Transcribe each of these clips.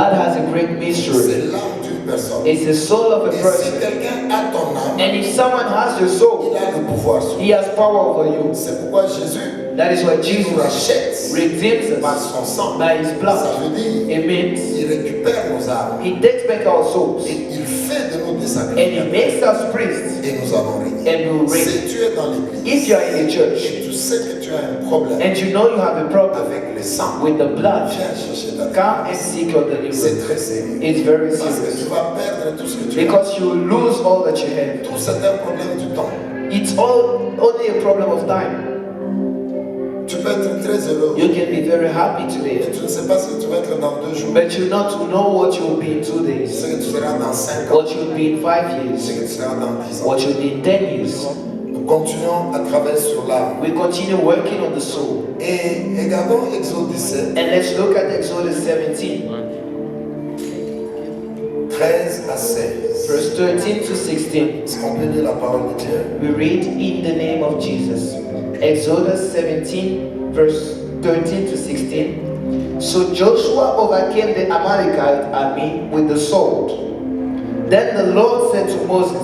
blood has a great mystery. C'est l'âme d'une personne. It's the soul of a Et si person. quelqu'un a ton âme, And if someone has your soul, il a le pouvoir sur toi. he has power over you. C'est pourquoi Jésus That is why nous Jesus rachète redeems par us son sang. by his blood. Ça veut dire, It means il récupère nos âmes. he takes back our souls Et il fait de nous des and he sacrificateurs. makes us priests Et nous allons régner. and will reign. Si tu es dans l'église, If you are in the church et tu sais que tu as un problème and you know you have a problem avec le sang, with the blood, viens chercher ta come and seek your C'est deliverance. très sérieux. It's very Parce que tu serious vas perdre tout ce que tu as. because you will lose all that you have. Tout c'est un problème du temps. It's only a problem of time. Tu peux être très heureux. You can be very happy Et today, tu ne sais pas ce que tu vas être dans 2 jours. but you not know what you will be in 2 days, Ce que tu seras dans 5 ans. what you will be in 5 Ce years, que tu seras dans 10 ans. what you will be in 10 years. Nous continuons à travailler sur l'âme. We continue working on the soul. Et regardons Exode 17, And let's look at Exodus 17, 13 à 16. verse 13 to 16. Est-ce qu'on peut lire la parole de Dieu? We read in the name of Jesus. Exodus 17, verse 13 to 16. So Joshua overcame the Amalekite army with the sword. Then the Lord said to Moses,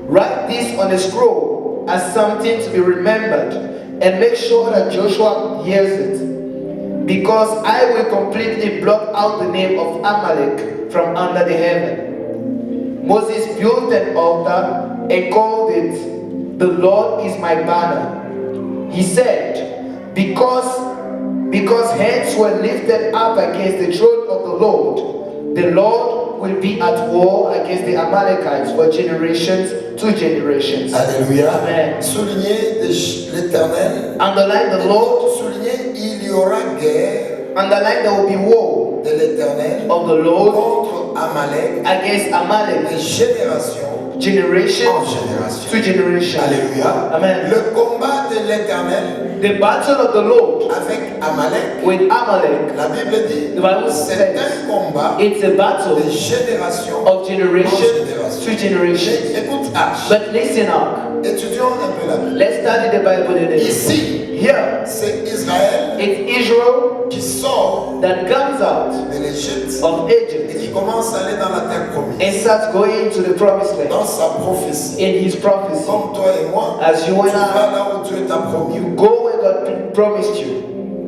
write this on a scroll as something to be remembered, and make sure that Joshua hears it, because I will completely blot out the name of Amalek from under the heaven. Moses built an altar and called it, the Lord is my banner. He said, because hands were lifted up against the throne of the Lord will be at war against the Amalekites for generations to generations. Alléluia. Amen. Soulignez l'Éternel. Underline the Lord. Soulignez, il y aura guerre Underline there will be war de l'Éternel of the Lord contre Amalek against de Amalek, génération generation en génération. to generation. Alléluia. Amen. Le combat de l'Éternel The battle of the Lord avec Amalek, with Amalek, la Bible dit, the Bible c'est says un combat it's a battle de génération of generation en to génération. generation. Écoute H. But listen up. Étudions un peu la Bible. Let's study the Bible today. Ici, Here, c'est Israël it's Israel qui sort that comes out de l'Égypte of et Egypt qui commence à aller dans la terre promise. and starts going to the promised land. Dans sa prophétie. In his prophecy, Comme toi et moi, as you tu and I, vas là où Dieu t'a promis. you go where God promised you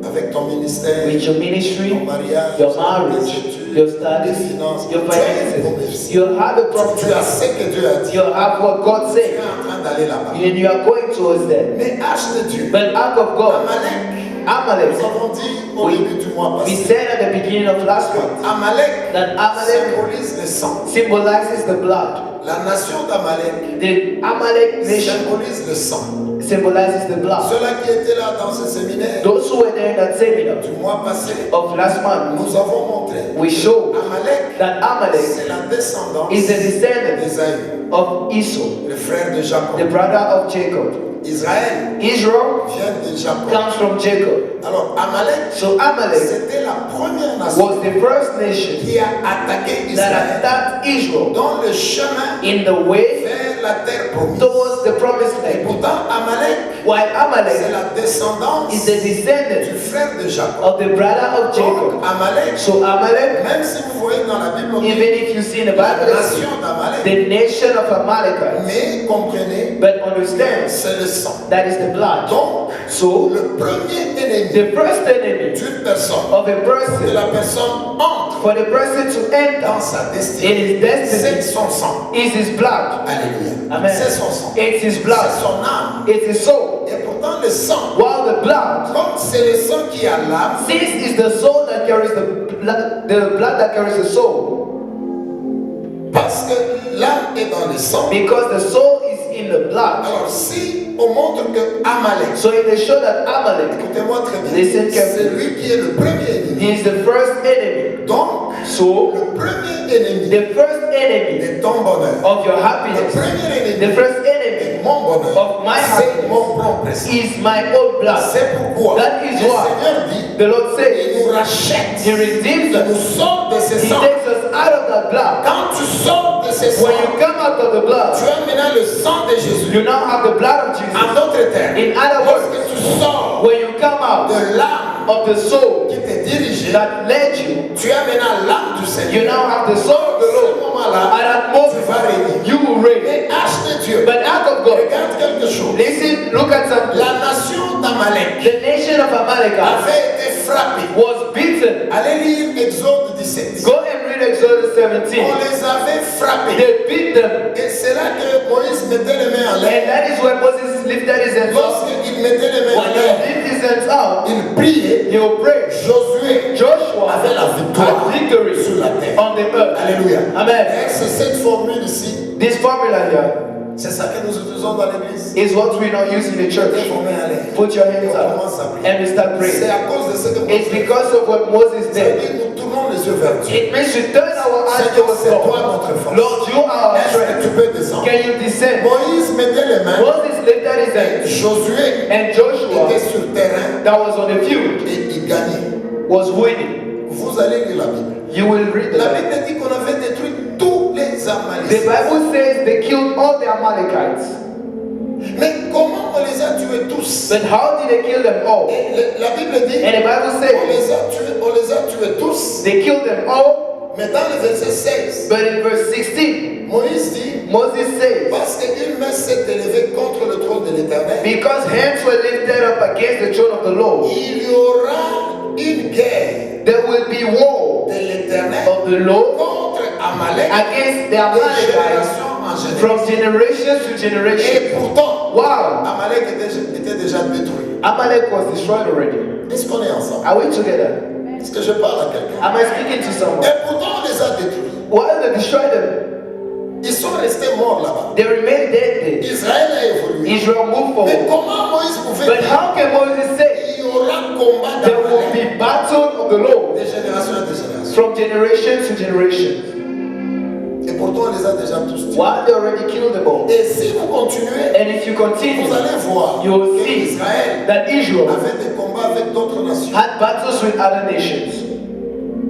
Avec ton ministère, with your ministry, ton mariage, your tes marriage, études, your tes studies, finances. your Tu as une finances. prophétie. You have a Tu as prophecy. ce que Dieu a dit. You have what God Tu es said, en train d'aller là-bas. and you are going towards that. Mais H de Dieu, But act of God, Amalek, Amalek, nous avons dit au we, début du mois we passé, said at the beginning of last month Amalek that Amalek symbolise le sang. symbolizes the blood. La nation d'Amalek The Amalek nation symbolise le sang. symbolizes the blood. Ceux-là qui étaient là dans ce séminaire Those who were there in that seminar du mois passé, of last month, nous avons montré we showed Amalek, that Amalek c'est la descendance is a descendant d'Ésaü, of Esau, le frère de the Jacob. brother of Jacob. Israël Israel vient de Jacob. comes from Jacob. Alors Amalek, So Amalek c'était la première nation was the first nation qui a attaqué that Israël attacked Israel dans le chemin in the way vers la terre promise. towards the promised Et land. pourtant, Amalek, While c'est Amalek la descendance is the du descendant frère de Jacob. of the brother of Donc, Jacob. Amalek, So Amalek, même si vous voyez dans la Bible, even if you see in the la Bible, nation d'Amalek, the nation of Amalekites, mais comprenez, but understand c'est le sang. that is the blood. Donc, So le premier ennemi the first enemy d'une personne, of a que person, la personne entre for the person to enter dans sa in destinée, his c'est destiny, son sang. is his blood. Alléluia. Amen. C'est son sang. It's his C'est blood. son âme. It's his soul. Et pourtant, le sang, While the blood, comme c'est le sang qui a l'âme, this is the soul that carries the blood that carries the soul. parce que l'âme est dans le sang. Because the soul is in the blood. Alors, si on montre que Amalek, So if they show that Amalek, écoutez-moi très bien, Listen c'est carefully. lui qui est le premier ennemi. he is the first enemy. Donc, So le premier ennemi the first enemy de ton bonheur, of your le happiness, premier ennemi the first de enemy mon bonheur, of my c'est happiness mon propre sang. is my own blood. C'est pourquoi That is le why Seigneur dit, the Lord il says nous rachète, He redeems il nous us. sort de ce He sang. takes us out of that blood. Quand tu sors de ce sang, When you come out of the tu blood, as maintenant le sang de Jésus. you now have the blood of En Jesus. d'autres termes, In other words, lorsque tu sors when you come out de l'âme of the soul qui te dirigeait, that led you, tu as maintenant l'âme du you Seigneur. now have the soul of the À ce Lord. moment-là, At that tu moment, vas régner. you will reign. Mais hache de Dieu, But out of God, regarde quelque chose. listen, look at something. La nation d'Amalek The nation of Amalek avait été frappée. was beaten. Allez lire Exode 17. Go and read Exodus On 17. les avait frappés. They beat them. Et c'est là que Moïse mettait les mains en And l'air. that is where Moses lifted his hands up. Lorsqu'il mettait les mains When en he l'air, lifted his hands up, il priait. he will pray. Josué Joshua avait la victoire had victory sur la terre. on the earth. Alléluia. Amen. Et c'est cette formule ici, This formula here c'est ça que nous utilisons dans l'église. is what we now use in the church. Mettez vos mains en l'air. Put your Et hands on commence up à prier. and we start C'est praying. à cause de ce que It's because of what Moses Ça veut did. dire que nous tournons les yeux vers Dieu. It means we turn our eyes Seigneur, towards c'est toi God. notre force. Lord, you are our Est-ce que tu strength. peux descendre? Can you descend? Moïse mettait les mains. Moses lifted his hands Josué and Joshua était sur le terrain that was on the field et il gagnait. was winning. Vous allez lire la Bible. You will read the La Bible. Bible dit qu'on avait détruit tous les The Amalécites. Bible says they killed all the Amalekites. Mais comment on les a tués tous? But how did they kill them all? Et la Bible dit And the Bible on says les a tués tous. they killed them all. Mais dans le verset 16, But in verse 16, Moïse dit Moses says, parce qu'une main s'est élevée contre le trône de l'Éternel, because hands were lifted up against the throne of the Lord, il y aura une guerre there will be war de l'Éternel of the Lord contre Amalek against the de Amalekites génération en génération. from generation to generation. Et pourtant, Wow, Amalek était déjà détruit. Amalek was destroyed already. Est-ce qu'on est ensemble? Are we together? Est-ce que je parle à quelqu'un? Am I speaking to someone? Et pourtant, on les a détruits. While they destroyed them, Ils sont restés morts là-bas. they remained dead there. Israël a évolué. Israel moved Mais forward. comment Moïse pouvait But dire how can Moses say il y aura combat there will d'Amalek be battle of the Lord de génération en génération? from generation to generation? Et pourtant, on les a déjà tous tués. While they already killed them all. Et si vous continuez, And if you continue, vous allez voir you will que see Israël that Israel avait des combats avec d'autres nations. had battles with other nations.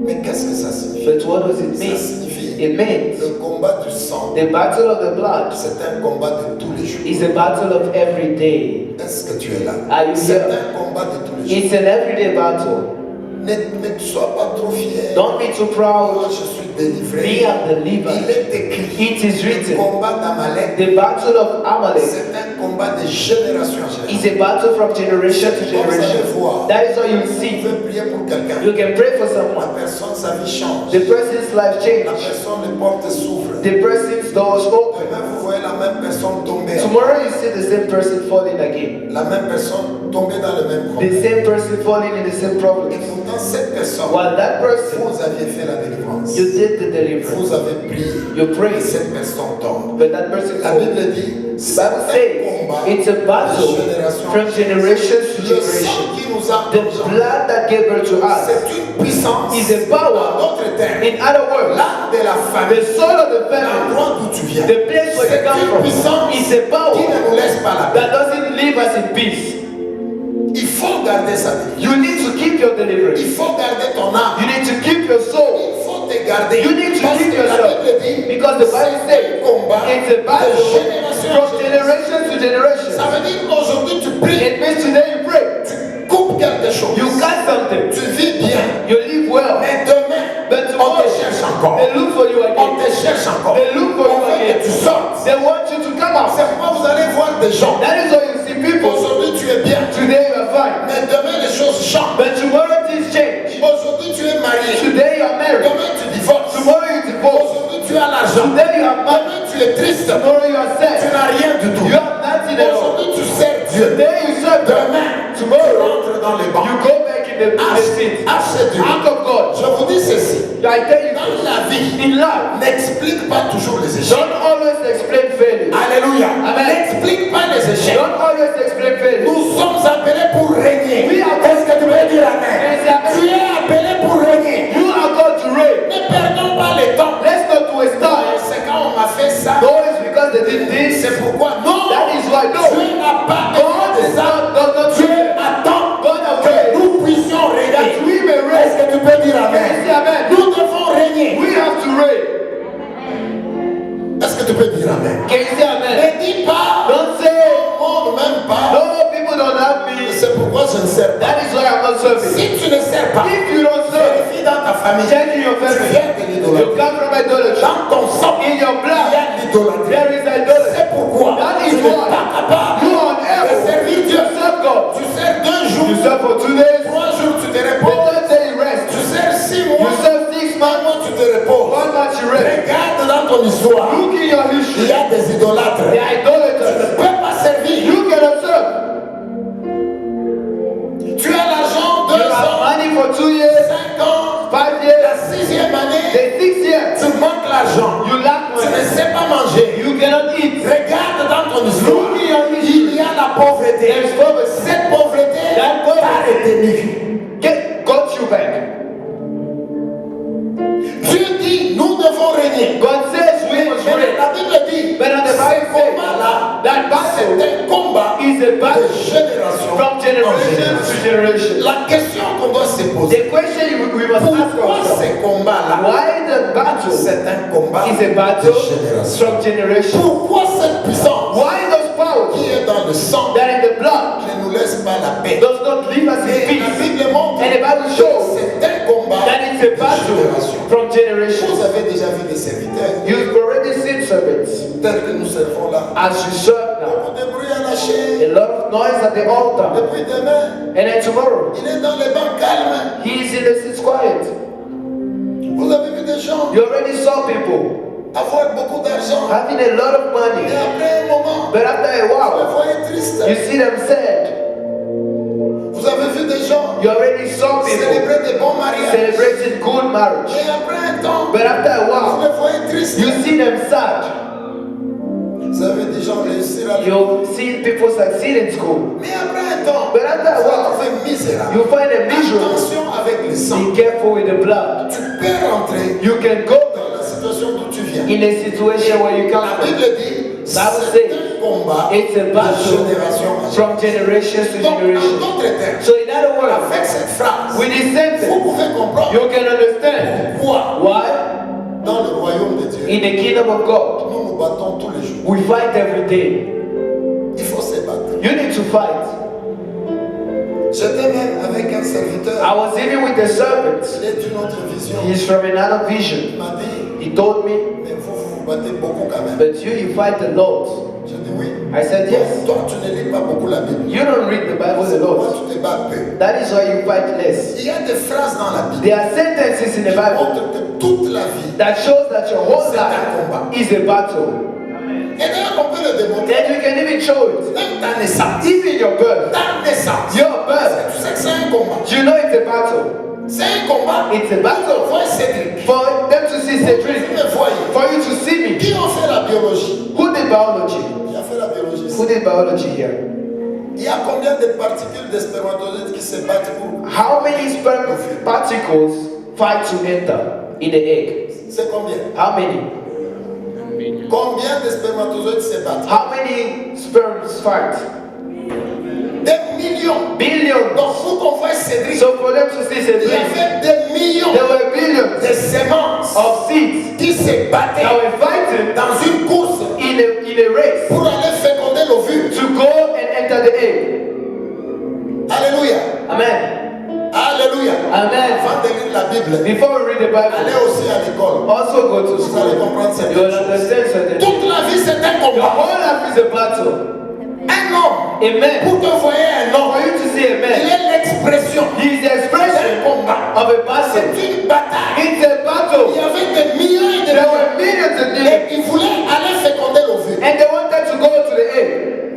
Mais qu'est-ce que ça signifie? But what does it Ça mean? signifie It means le combat du sang. the battle of the blood C'est un combat de tous les jours. is a battle of every day. Est-ce que tu es là? Are you C'est here? un combat de tous les jours. It's an everyday battle. Ne sois pas trop fier. Don't be too Moi, proud. je suis délivré. Be a Il believer. est écrit. It is Le written. combat d'Amalek, The battle of Amalek c'est un combat de génération en génération. is a battle from generation to Comme vous allez generation. voir, That is how you vous see. pouvez prier pour quelqu'un. You can pray for La someone. personne, sa vie change. The person's life La change. personne, les portes s'ouvrent. The person's doors open. Demain, vous voyez la même personne tomber. Tomorrow you see the same person falling again. La même personne tomber dans le même The problème. same person falling in the same Et problem. pourtant, cette personne, While that person, vous aviez fait la délivrance. you did the deliverance. Vous avez prié. You Et prayed. cette personne tombe. But that person La falls. Bible dit, The c'est Bible un says combat it's a battle de génération. from generation to Le generation. sang qui nous a The blood that gave birth to us c'est une puissance. is a power. En d'autres termes, In other words, l'âme de la the famille, soul of the family, l'endroit d'où tu viens, the place where you c'est come une from, puissance is a qui power ne nous laisse pas la paix. that doesn't leave us in peace. Il faut garder sa vie. You need to keep your Il deliverance. faut garder ton âme. You need to keep your soul. Il faut te garder. You need to Parce keep que la yourself. Bible dit, Because the Bible c'est says un combat it's a de battle génération en from génération. generation to generation. Ça veut dire qu'aujourd'hui tu pries, It means today you pray. tu coupes quelque chose. You cut something. Tu vis bien. You live well. Mais demain, But on tomorrow, te cherche encore. they look for you On again. te cherche encore. They look for On you veut que again. tu sortes. They want you to come out. C'est pourquoi vous allez voir des gens. That is why you see people. Aujourd'hui tu es bien. Today you are fine. Mais demain les choses changent. But tomorrow things change. Aujourd'hui tu es marié. Today you are married. Demain tu divorces. Tomorrow you divorce. Aujourd'hui tu as l'argent. Today you have money. Demain tu es triste. Tomorrow you are Tu sad. n'as rien du tout. You have nothing at all. Aujourd'hui tu sers Dieu. Today you serve God. Demain tu Tomorrow rentres dans les bancs. you go back in the seat. Ache Dieu. Act of God. Je vous dis ceci. I tell you, Dans la vie, in life, n'explique pas toujours les échecs. don't always explain failure. Alléluia. Amen. N'explique pas les échecs. Don't always explain failure. Nous sommes appelés pour régner. We are- Est-ce que tu peux dire amen? Yes, amen. Tu es appelé pour régner. You are called to reign. Ne perdons pas le temps. Let's not waste time. C'est quand on m'a fait ça. No, it's because they did this. C'est pourquoi non. That is why no. Dieu n'a pas besoin God de is ça. not, does not Dieu reign. attend God has que reign. nous puissions régner. That we may Est-ce reign. que tu peux dire amen? Yes, amen. Nous devons régner. We have to reign. Est-ce que tu peux dire amen? Can you say amen? Ne dis pas. Don't say, Non, même pas. no, people don't have me. C'est pourquoi je ne sers pas. That is why I'm not serving. Si tu ne sers pas, If you don't serve, vérifie dans ta famille. check in your Tu family. viens de You l'idolâtrie. come from idolatry. Dans ton sang, In your il y blood, a l'idolâtrie. there is idolatry. C'est pourquoi That tu is n'es why pas capable you are de able servir to Dieu. serve God. Tu sers 2 jours, You serve for 2 days, 3 jours, tu te the reposes. third day you rest. Tu sers 6 You mois, serve 6 1 months, mois, tu te reposes. 1 month you rest. Regarde dans ton histoire, Look in your il history. y a des idolâtres. They are Tu ne idolaters. peux pas servir. You cannot serve. Tu as l'argent, You 2 have ans, money for 2 years, 5 ans, 5 la years, 6e année, the 6th year. tu manques l'argent. You lack Tu ne money. sais pas manger. You cannot eat. Regarde dans ton histoire. Look in your Il history. y a la pauvreté. There's poverty. Cette pauvreté That poverty. t'a retenu. Got you back. Dieu dit, nous devons régner. God says we must Mais reign. la Bible dit, But on the ce Bible combat-là, that c'est battle un combat is a de battle génération from en generation génération. to generation. La question qu'on doit se poser, The question we must ask pourquoi ourselves, ce combat-là, why the battle c'est un combat is a de battle génération? from generation? Pourquoi cette puissance Why those powers qui est dans le sang that in the blood ne nous laisse pas la paix? does not leave us in Et la peace? Bible montre And the Bible que shows c'est un combat that it's a de battle génération. from generation. Vous avez déjà vu des serviteurs You've already seen servants tels que nous servons là. as you serve now. Beaucoup de bruit à la chaîne. A lot of noise at the altar. Depuis demain, And then tomorrow, il est dans les bancs calmes. he is in the seats quiet. Vous avez vu des gens You already saw people avoir beaucoup d'argent. having a lot of Et money. après un moment, But after a vous les while, voyez tristes. you see them sad. Vous avez vu des gens You already saw people célébrer des bons mariages. celebrating good marriage. Et après un temps, But after a vous while, les voyez tristes. you see them sad. Vous avez des gens réussir à l'école. You've seen people succeed in school. Mais après un temps, But after a vous while, trouvez misérable. you find them miserable. Attention avec le sang. Be careful with the blood. Tu peux rentrer You can go dans la situation d'où tu viens. in a situation where you come La from. Bible dit, c'est un combat It's a de battle génération en from génération. generations to Donc, en generation. d'autres termes, So in other words, avec cette phrase, with this vous sentence, pouvez comprendre you can understand pourquoi why dans le royaume de Dieu, in the kingdom of God, nous nous battons tous les jours. we fight every day. Il faut se battre. You need to fight. J'étais même avec un serviteur, I was even with the servant. il est d'une autre vision. He's from another Il vision. m'a dit, He told me, mais vous battez beaucoup quand même. but you fight a lot. J'ai dit oui. I said, yes. Toi, tu ne lis pas beaucoup la Bible. You don't read the Bible a C'est pourquoi lot. tu te bats peu. That is why you fight less. Il y a des phrases dans la Bible There are sentences in the qui Bible montrent que toute la vie, that shows that your whole c'est un combat. life is a battle. Et d'ailleurs, on peut le démontrer. Then you can even show it. Même ta naissance. Even your birth. Ta naissance. Your birth. Tu sais que c'est un combat. You know it's a battle. C'est un combat. It's a battle. Voyez Cédric. For them to see Vous Cedric. me voyez. For you to see me. Qui a fait la biologie? Who did biology? Qui a fait la biologie? Who did biology here? Il y a combien de particules de spermatozoïdes qui se battent pour? How many sperm particles fight to enter in the egg? C'est combien? How many? Combien de spermatozoïdes se battent? How many sperms fight? Des millions. Billions. Donc, vous qu'on voit Cédric, So for them to see il y Cedric, avait des millions there were billions de semences of seeds qui se battaient that were fighting dans une course in a race pour aller féconder l'ovule. to go and enter the egg. Alléluia. Amen. Alléluia. Amen. Avant de lire la Bible, Before we read the allez Bible, aussi à l'école. also go to Vous allez school. comprendre cette You will chose. understand certain things. Toute la vie, c'est un Your combat. whole life is a battle. Un homme, Amen. pour que vous voyez un homme, For you to see a il man, est l'expression he is the d'un expression combat. of a battle. C'est une bataille. It's a Il y battle. avait des millions et des There millions. were millions of them, Et ils voulaient aller féconder l'ovule. and they wanted to go to the egg.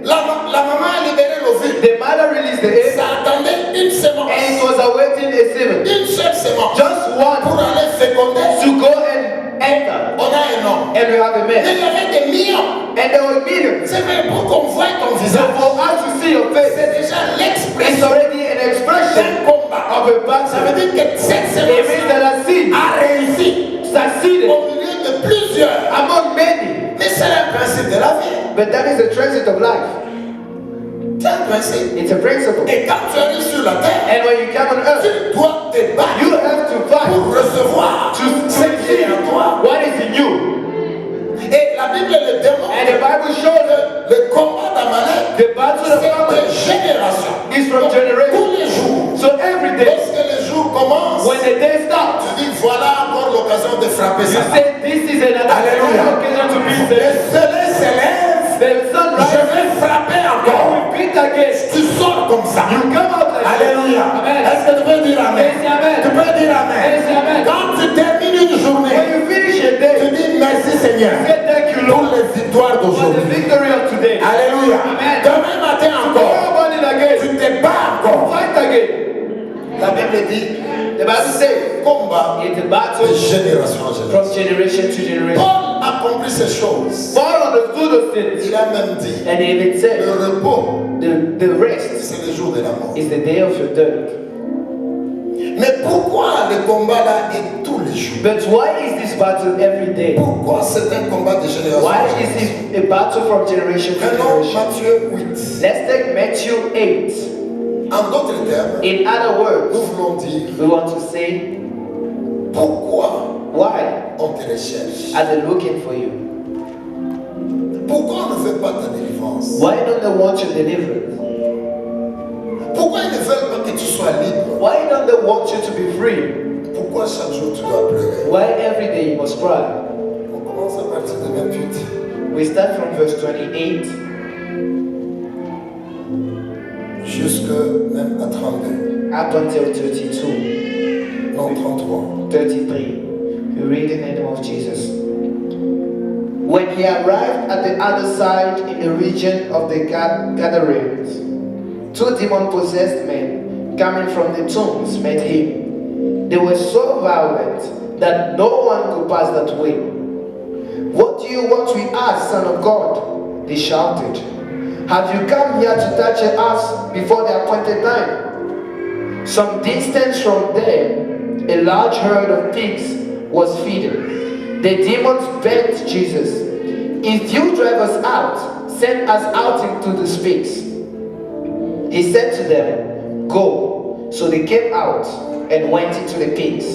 La maman a libéré l'ovule. The mother released the egg, Ça attendait une semence. and it was awaiting a semen. Une seule semence. Just Pour one aller féconder, to go and enter. on a un homme. And we have a Mais man. il y avait des millions. And there were millions. C'est vrai, pour qu'on voie ton So visage, for us to see your face, c'est déjà it's l'expression already an expression d'un combat. of a Ça veut battle. dire que cette It means semence that a seed a réussi succeeded au milieu de plusieurs. among many. Mais c'est le principe de la vie. But that is the transit of life. C'est un principe. It's a principle. Et quand tu arrives sur la terre, And when you come on earth, tu dois te battre you have to fight pour recevoir to ce qui est en toi. what is in you. Et la Bible le And the démontre. Bible shows us Le combat d'Amalek, the battle of c'est de Amalek génération. It's from Donc, generation. tous les jours, So every day, lorsque les jours commencent, when the day starts, tu dis voilà encore l'occasion de frapper you ça. say this is another Alléluia. occasion to be Le saved. soleil s'élève, The sun je rises, vais frapper you encore. repeat again. Tu sors comme ça. You come out like Alléluia. Amen. Est-ce que tu peux dire amen? Yes, amen. Tu peux dire amen. Yes, amen. Quand tu termines une When journée, you finish a tu day, dis merci Seigneur say thank you, pour Lord, les victoires for the d'aujourd'hui. victory of today. Alléluia. Amen. Demain matin encore, Tomorrow morning again, tu te bats encore. fight again. La Bible dit, The Bible says, combat it's a de battle génération en génération. from generation to generation. Paul accomplit ces choses. Paul understood those things, Il a même dit, and he even le said, repos, the rest c'est le jour de la mort. is the day of your death. Mais pourquoi le combat là est tous les jours? But why is this battle every day? Pourquoi c'est un combat de génération? Why is this a battle from generation to Prenons generation? Matthieu 8. Let's take Matthew 8. En d'autres termes, In other nous words, voulons dire we want to say, pourquoi why on te recherche? are they looking for you? Pourquoi on ne fait pas ta délivrance? Why don't they want your deliverance? Pourquoi ils ne veulent pas que tu sois libre? Why don't they want you to be free? Pourquoi chaque jour tu dois pleurer? Why every day you must cry? On commence à partir de 28. We start from verse 28 Jusque même à 32. up until 32, Non, 33. 33. We read in the name of Jesus. When he arrived at the other side in the region of the Gadarenes, two demon-possessed men coming from the tombs met him. They were so violent that no one could pass that way. "What do you want with us, Son of God?" they shouted. "Have you come here to torture us before the appointed time?" Some distance from there, a large herd of pigs was feeding. The demons begged Jesus, "If you drive us out, send us out into the pigs." He said to them, "Go." So they came out and went into the pigs,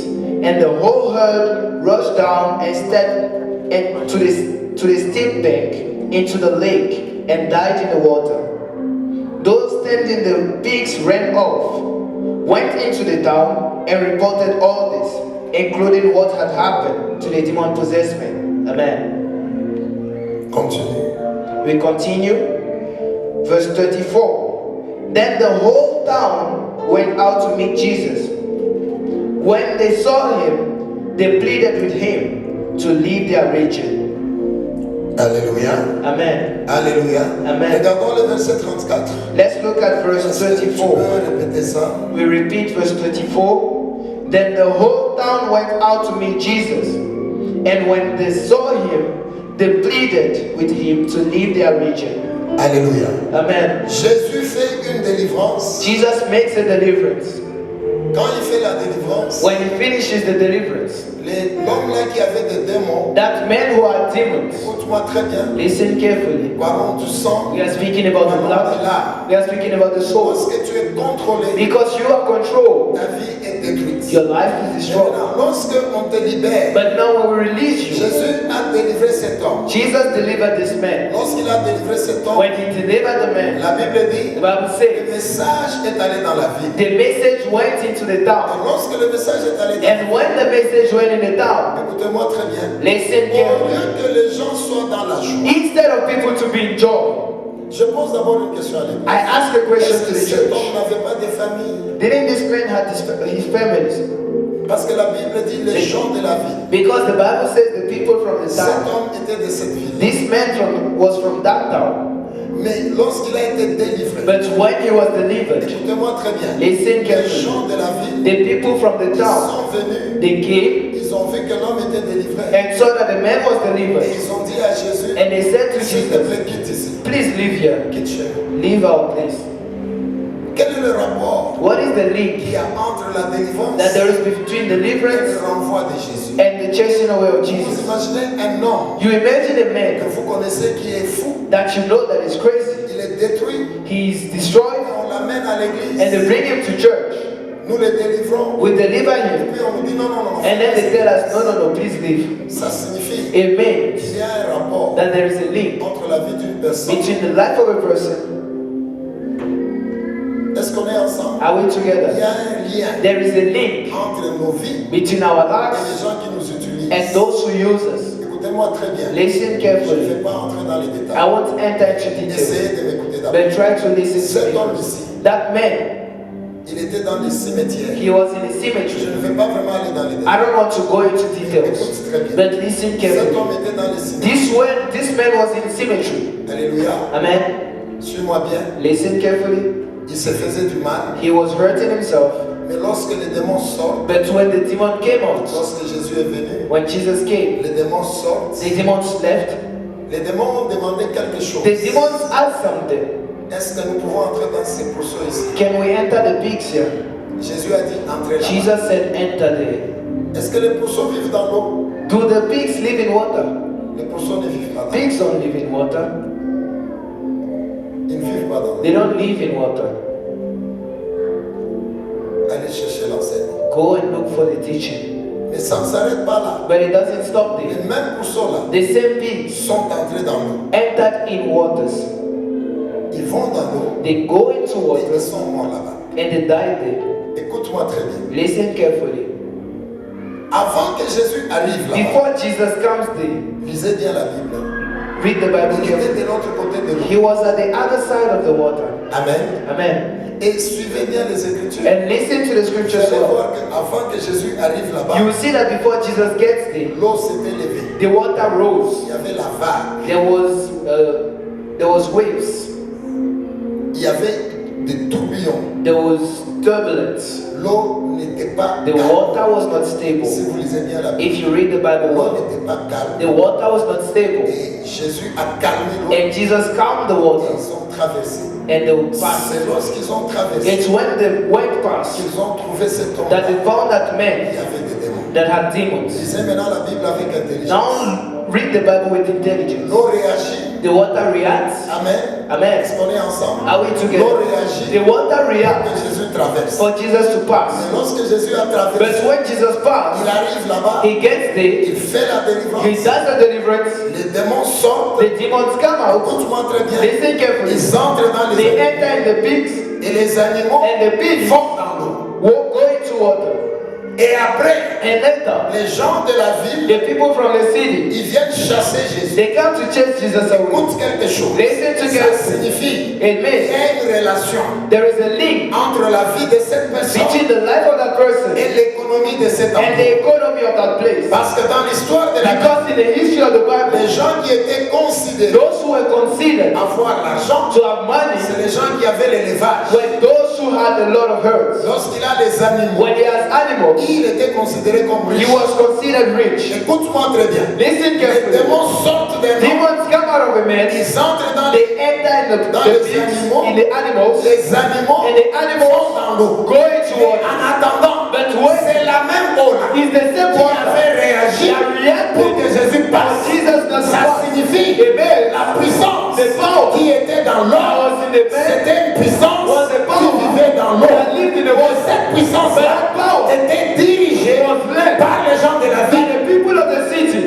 and the whole herd rushed down and stepped to the steep bank into the lake and died in the water. Those tending the pigs ran off, went into the town, and reported all this, including what had happened to the demon-possessed men. Amen. Continue. We continue. Verse 34. Then the whole town went out to meet Jesus. When they saw him, they pleaded with him to leave their region. Alléluia. Amen. Alléluia. Amen. Regardons le verset 34. Let's look at verse Est-ce que tu 34. peux répéter ça? We repeat verse 34. Then the whole town went out to meet Jesus. And when they saw him, they pleaded with him to leave their region. Alléluia. Amen. Jésus fait une délivrance. Jesus makes a deliverance. Quand il fait la délivrance, When he finishes the deliverance, l'homme là qui avait des démons, that men who are demons, écoute-moi très bien, listen carefully. parlons du sang, We are speaking about the blood. We are speaking about the soul. parce que tu es contrôlé, Because you are controlled, ta vie est détruite. your life is destroyed. Maintenant, lorsque on te libère, But now when we release you, Jésus a délivré cet homme. Jesus delivered this man. Lorsqu'il a délivré cet homme, When he delivered the man, la Bible dit, the Bible le says, message est allé dans la ville. the message went into the Et town. lorsque le message est allé dans la And when the message went in the town, écoutez-moi très bien, listen au carefully. lieu que les gens soient dans la joie, Instead of people to be in joy, je pose d'abord une question à l'église. I ask a question Est-ce to que the cet church. homme n'avait pas de famille? Didn't this man have his families? Parce que la Bible dit les gens de la ville. Because the Bible says the people from the Cet town. homme était de cette ville. This man was from that town. Mais lorsqu'il a été délivré, But when he was delivered, écoutez-moi très bien, listen les carefully. gens de la ville, The people from the ils town, sont venus, they came ils ont vu que l'homme était délivré. and saw that the man was Et delivered. ils ont dit à Jésus, And they said to s'il te Jesus, plaît, quitte ici. please leave here. Quitte chez nous. Leave our place. Quel est le rapport What is the link qu'il y a entre la délivrance that there is between et deliverance le renvoi de Jésus? and the chasing away of Vous Jesus? imaginez un homme You imagine a que man vous connaissez qui est fou, that you know that is crazy. il est détruit, He's destroyed et on l'amène à l'église, and they bring him to church. nous le délivrons, We deliver et him puis on nous dit non, non, non. and then they tell us, no, please leave. Ça signifie It means qu'il y a un rapport that there is a link entre la vie d'une personne between the life of a person qu'on est ensemble? Are we Il y together? a un lien There is a link entre nos vies between our et lives les gens qui nous utilisent. and those who use us. Écoutez-moi très bien. Listen Je ne carefully. vais pas entrer dans les I détails. won't enter into details, Essayez de m'écouter d'abord. but try to listen Cet to homme me. ici, That man, il était dans les cimetières. he was in a Je cemetery. ne vais pas vraiment aller dans les I détails. don't want to go into details, but listen Cet carefully. homme était dans les cimetières. This man was in a cemetery. Alléluia. Amen. Suis-moi bien. Listen carefully. Il se faisait du mal. He was hurting himself, Mais lorsque les démons sortent, but when the demon came out, lorsque Jésus est venu, when Jesus came, les démons sortent. the demons left. Les démons ont demandé quelque chose. The demons asked something. Est-ce que nous pouvons entrer dans ces pourceaux ici? Can we enter the pigs here? Jésus a dit entrez là. Jesus said, enter there. Est-ce que les pourceaux vivent dans l'eau? Do the pigs live in water? Les pourceaux ne vivent pas dans l'eau. Pigs don't live in water. Ils ne vivent pas dans l'eau. They don't live in water. Allez chercher l'enseignement. Go and look for the teaching. Mais ça ne s'arrête pas là. But it doesn't stop Les there. mêmes pourceaux là The same pigs sont entrés dans l'eau. entered in waters. Ils vont dans l'eau They go into et ils waters sont morts là-bas. and they died there. Écoute-moi très bien. Listen carefully. Avant que Jésus arrive là, Before Jesus comes there, lisez bien la Bible. read the Bible Il était carefully. de l'autre côté de He l'eau. was at the other side of the water. Amen. Amen. Et suivez bien les Écritures. And listen to the Vous scriptures allez well. voir qu'avant que Jésus arrive là-bas, You will see that before Jesus gets there, l'eau s'était levée. the water Il rose. y avait la vague. There was waves. Il y avait des tourbillons. There was turbulence. L'eau n'était pas The calme. water was not Si stable. vous lisez bien la Bible, If you read the Bible l'eau well, n'était pas calme. the water was not stable. Et Jésus a calmé l'eau. And Jesus calmed the Et waters ils ont traversé. and they passed. C'est lorsqu'ils ont traversé It's when they went past qu'ils ont trouvé cet homme that they found that qui man avait des démons. that had demons. Lisez maintenant la Bible avec intelligence. Now read the Bible with intelligence. L'eau réagit. The water reacts. Amen. Amen. Est-ce qu'on est ensemble? Are we L'eau together? réagit The water que reacts Jésus traverse. for Jesus to pass. Mais lorsque Jésus a But traversé, when Jesus il passed, arrive là-bas, he gets there, il fait la he délivrance. does the deliverance, Les démons sortent. the demons come out, Écoute-moi très bien. listen carefully, Ils entrent dans les they animaux. enter in the pigs, Et les animaux and the pigs vont dans l'eau. go into water. Et après, And later, les gens de la ville, the people from the city, ils viennent chasser Jésus. they come to chase Jesus away. Écoute quelque chose. Listen to Ça God. signifie It qu'il y means a une relation there is a link entre la vie de cette personne between the life of that person et l'économie de cet and endroit. the economy of that place. Parce que dans l'histoire de la Bible, Because in the history of the Bible, les gens qui étaient considérés those who were considered avoir l'argent, to have money c'est les gens qui avaient l'élevage. were those who had a lot of herds. Lorsqu'il a les animaux, When he has animals, il était considéré comme he riche. was considered rich. Écoute-moi très bien. Listen Les carefully. démons sortent des noms, Demons come out of a man, ils entrent dans les, they enter in dans the les pigs, animaux, in the animals, les animaux and the vont animals dans l'eau. go into Mais water. en attendant, But when c'est la même eau là it's the same qui water avait réagi that pour que reacted Jésus for passe. Jesus not to Ça pass. signifie Amen. la puissance The power qui était dans that l'eau. was in the man C'était une puissance was the qui power vivait dans l'eau. that lived in the Et water. cette puissance But that power était dirigée was led par les gens de la by ville. the people of the city.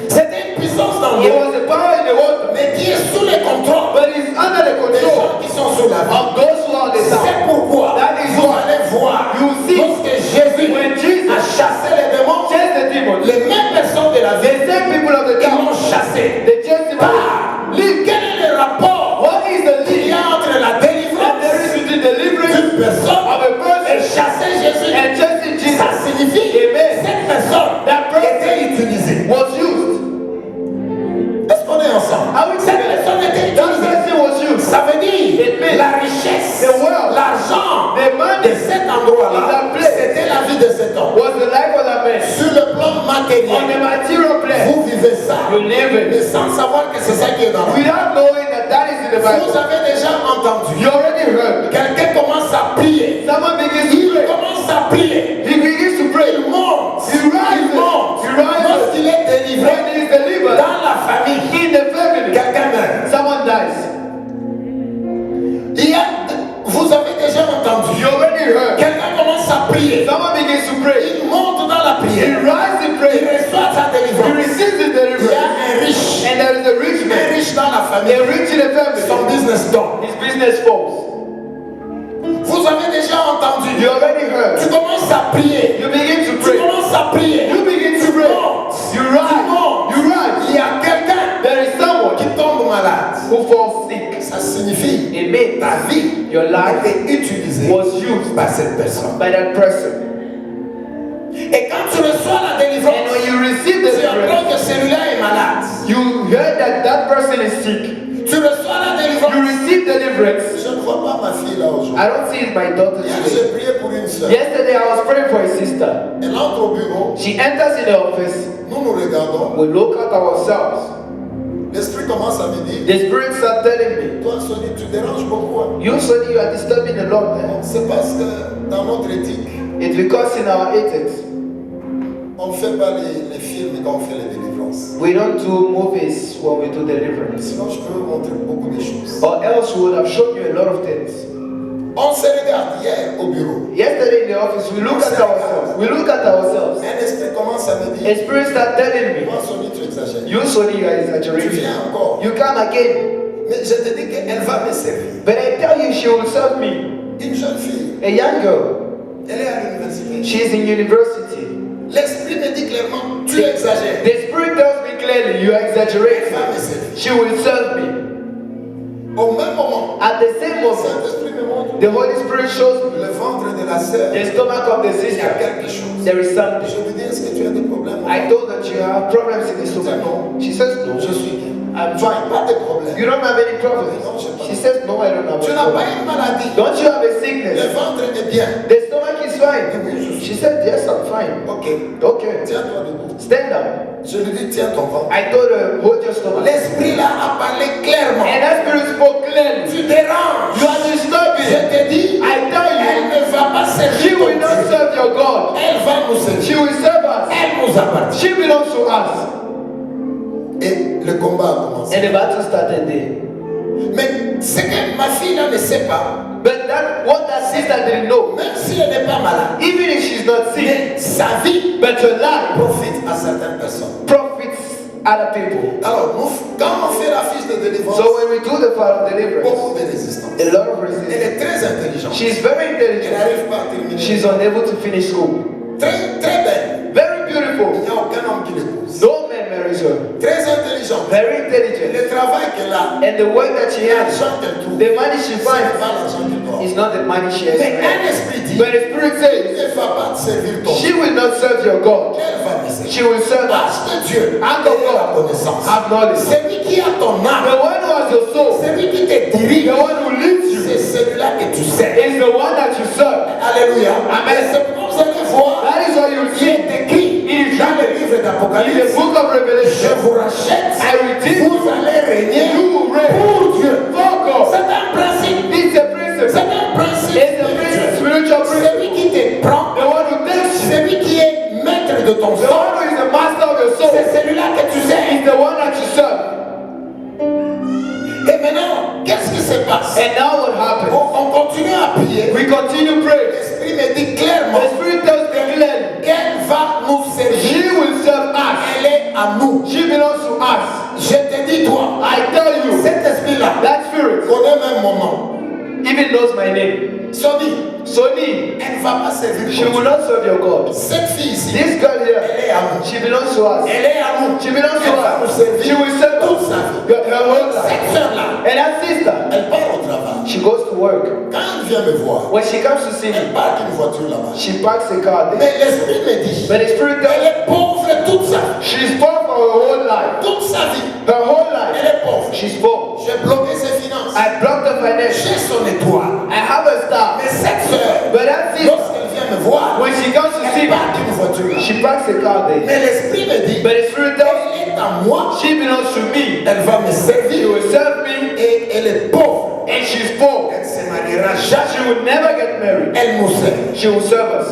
C'était une puissance dans It l'eau, was the power in the water, mais qui est sous le contrôle but it's under the des control gens qui sont sous la ville. of those who are the C'est town. pourquoi That is vous why allez voir you see lorsque Jésus when Jesus a chassé les démons, chased the demons, les mêmes personnes de la the ville same people of the qui town, l'ont chassé. they chased him away. Quel est le rapport What is the qu'il y link a entre la that there délivrance is between deliverance d'une personne of a et person chasser Jésus? and chasing Jesus? Ça signifie que Amen. cette personne That person était utilisée. was used. Est-ce qu'on est ensemble? Are we Cette together? personne était That utilisée. person was used. Ça veut dire It means la richesse, the wealth, l'argent the money de cet endroit-là, that place c'était la vie de cet homme. was the life of that man. Sur le plan On the matériel, material plane, vous vivez ça, you live mais it sans savoir que c'est ça qui est dans la vie. without knowing that that is in the Vous Bible. avez déjà entendu, You already heard. quelqu'un commence à prier, Someone begins to il pray. commence à prier, He begins to pray. il monte, He rises. il monte, He rises. lorsqu'il est délivré When he is delivered dans la famille, in the family, quelqu'un meurt. someone dies. Vous avez déjà entendu, You already heard. quelqu'un commence à prier, Someone begins to pray. il monte dans la He prière, rises in il prayer. reçoit sa He délivrance. receives the Il y a deliverance. un riche, And there is a rich un man. riche dans la A famille, rich in the son family. business tombe. His business falls. Vous avez déjà entendu. You already heard. Tu commences à prier. You begin to Tu pray. commences à prier. You begin to pray. You rise. You rise. Il y a quelqu'un There is someone qui tombe malade. who falls sick. Ça signifie It means ta vie your a life été utilisée was used par cette personne. by that person. Et quand tu reçois la And délivrance, when you receive the tu apprends deliverance, que celui-là est malade. you heard that that person is sick. Tu reçois la You délivrance. receive deliverance. Je ne vois pas ma fille là aujourd'hui. I don't see my daughter Hier, today. j'ai prié pour une soeur. Yesterday I was praying for a sister. Elle entre au bureau. She enters in the office. Nous nous regardons. We look at ourselves. L'esprit commence à me dire, The spirit started telling me, toi Sonny, tu déranges beaucoup. Hein? you Sonny, you are disturbing a lot, man. C'est parce que dans notre éthique, It's because in our ethics, on ne fait pas les films quand on fait les délivrances. we don't do movies when we do deliverance. Sinon, je peux vous montrer beaucoup de choses. Or else we would have shown you a lot of things. On se regarde hier au bureau. Yesterday in the office, we look at ourselves. We look at ourselves. Un esprit commence à me A dire, spirit started telling me, toi Sonny, tu exagères. you Sonny, you are Tu exaggerating. viens encore. You come again. Mais je te dis qu'elle va me servir. But I tell you, she will serve me. Une jeune fille, A young girl. elle est à l'université. She is in university. L'esprit me dit clairement, tu exagères. The spirit tells me clearly, you are Elle exaggerating. va me servir. She will serve me. Au même moment, At the same le moment, Saint-Esprit me montre the Holy Spirit shows me le ventre de la sœur. the stomach of the Il y a sister. quelque chose. There is something. Je lui dis, est-ce que tu as des problèmes? I told her you have problems in the stomach. She says no. Je suis bien. I'm Tu n'as fine. pas de problème. You don't have any problems. She says no, I don't have Tu any n'as pas problems. une maladie. Don't you have a Le sickness? ventre est bien. The stomach is fine. She said yes, I'm fine. Ok. Okay. Tiens-toi debout. Stand up. Je lui dis, tiens ton ventre. I told her hold your stomach. L'esprit là a parlé clairement. And that spirit spoke clearly. Tu déranges. You are disturbing. Je te dis, I tell elle you, ne va pas servir she ton will not Dieu. serve your God. Elle va nous She servir. will serve us. Elle nous appartient. She belongs to us. Et le combat a commencé. And the battle started there. Mais ce que ma fille là ne sait pas, But what that sister didn't know, même si elle n'est pas malade, even if she's not sick, mais sa vie but her life profite à certaines personnes. profits other people. Alors, quand on fait la fiche de délivrance, So when we do the part of deliverance, beaucoup de résistance. a lot of Elle resistance. est très intelligente. She's very Elle intelligent. n'arrive pas à terminer. She's unable to finish school. Très, très belle. Very Il beautiful. n'y a aucun homme qui l'épouse. No man marries her. Très intelligente. Very intelligent. Le travail qu'elle a, And the work that she has, l'argent qu'elle trouve, the money she ce n'est finds, pas l'argent qu'elle doit. is not the money she has. Mais to un make. esprit dit, But the Spirit says, ne va pas te servir ton she will not serve your God. Elle va me servir. She will serve us. Parce que Dieu a Out of la God, connaissance. have knowledge. Celui qui a ton The âme, one who has your soul, celui qui te dirige, the one who leads you, c'est celui-là que tu sais. is the one that you serve. Alléluia. Amen. Et c'est pourquoi vous allez voir, That is why you il see est écrit It is dans le livre in the d'Apocalypse, book of je Revelation, vous rachète, I redeem vous you. allez régner You will reign pour Dieu. for God. C'est un principe. It's a principle. C'est un principe. It's a principle, spiritual principle. Celui qui te prend, The one who takes you, celui qui est maître de ton the sang, one who is the master of your soul, c'est celui-là que tu sais. is the one that you serve. Et maintenant, qu'est-ce qui se passe? And now what happens? On continue à prier. We continue praying. L'Esprit me dit clairement The Spirit tells me clearly, qu'elle va nous servir. she will serve us. Elle est à nous. She belongs to us. Je te dis, toi, I tell you, cet esprit-là that Spirit connaît même mon nom. even knows my name. Sonny, Sonny, elle ne va pas servir she ton will Dieu. not serve your God. Cette fille ici, This girl elle here, est à nous. she belongs to us. Elle est à nous. She belongs to Elle va nous us. servir She will serve toute us. sa vie. Her whole life. Cette sœur-là, And that sister, elle part au travail. she goes to work. Quand elle vient me voir, When she comes to see elle me, parque une voiture là-bas. she parks the car there. Mais l'esprit me dit, But the Spirit elle tells est pauvre toute sa vie. she's poor for her whole life. Toute sa vie, Her whole elle life, est pauvre. she's poor. J'ai bloqué ses finances. I blocked the financial. J'ai son étoile. I have a star. Mais cette sœur, But that sister, lorsqu'elle vient me voir, when she comes to see elle me, parque une voiture là. she parks the car there. Mais l'esprit me dit, But the Spirit tells me elle est à moi, she belongs to me. elle va me She servir will serve me, et elle est pauvre. and she's poor. Elle ne se mariera She jamais. will never get married. Elle nous sert. She will serve us.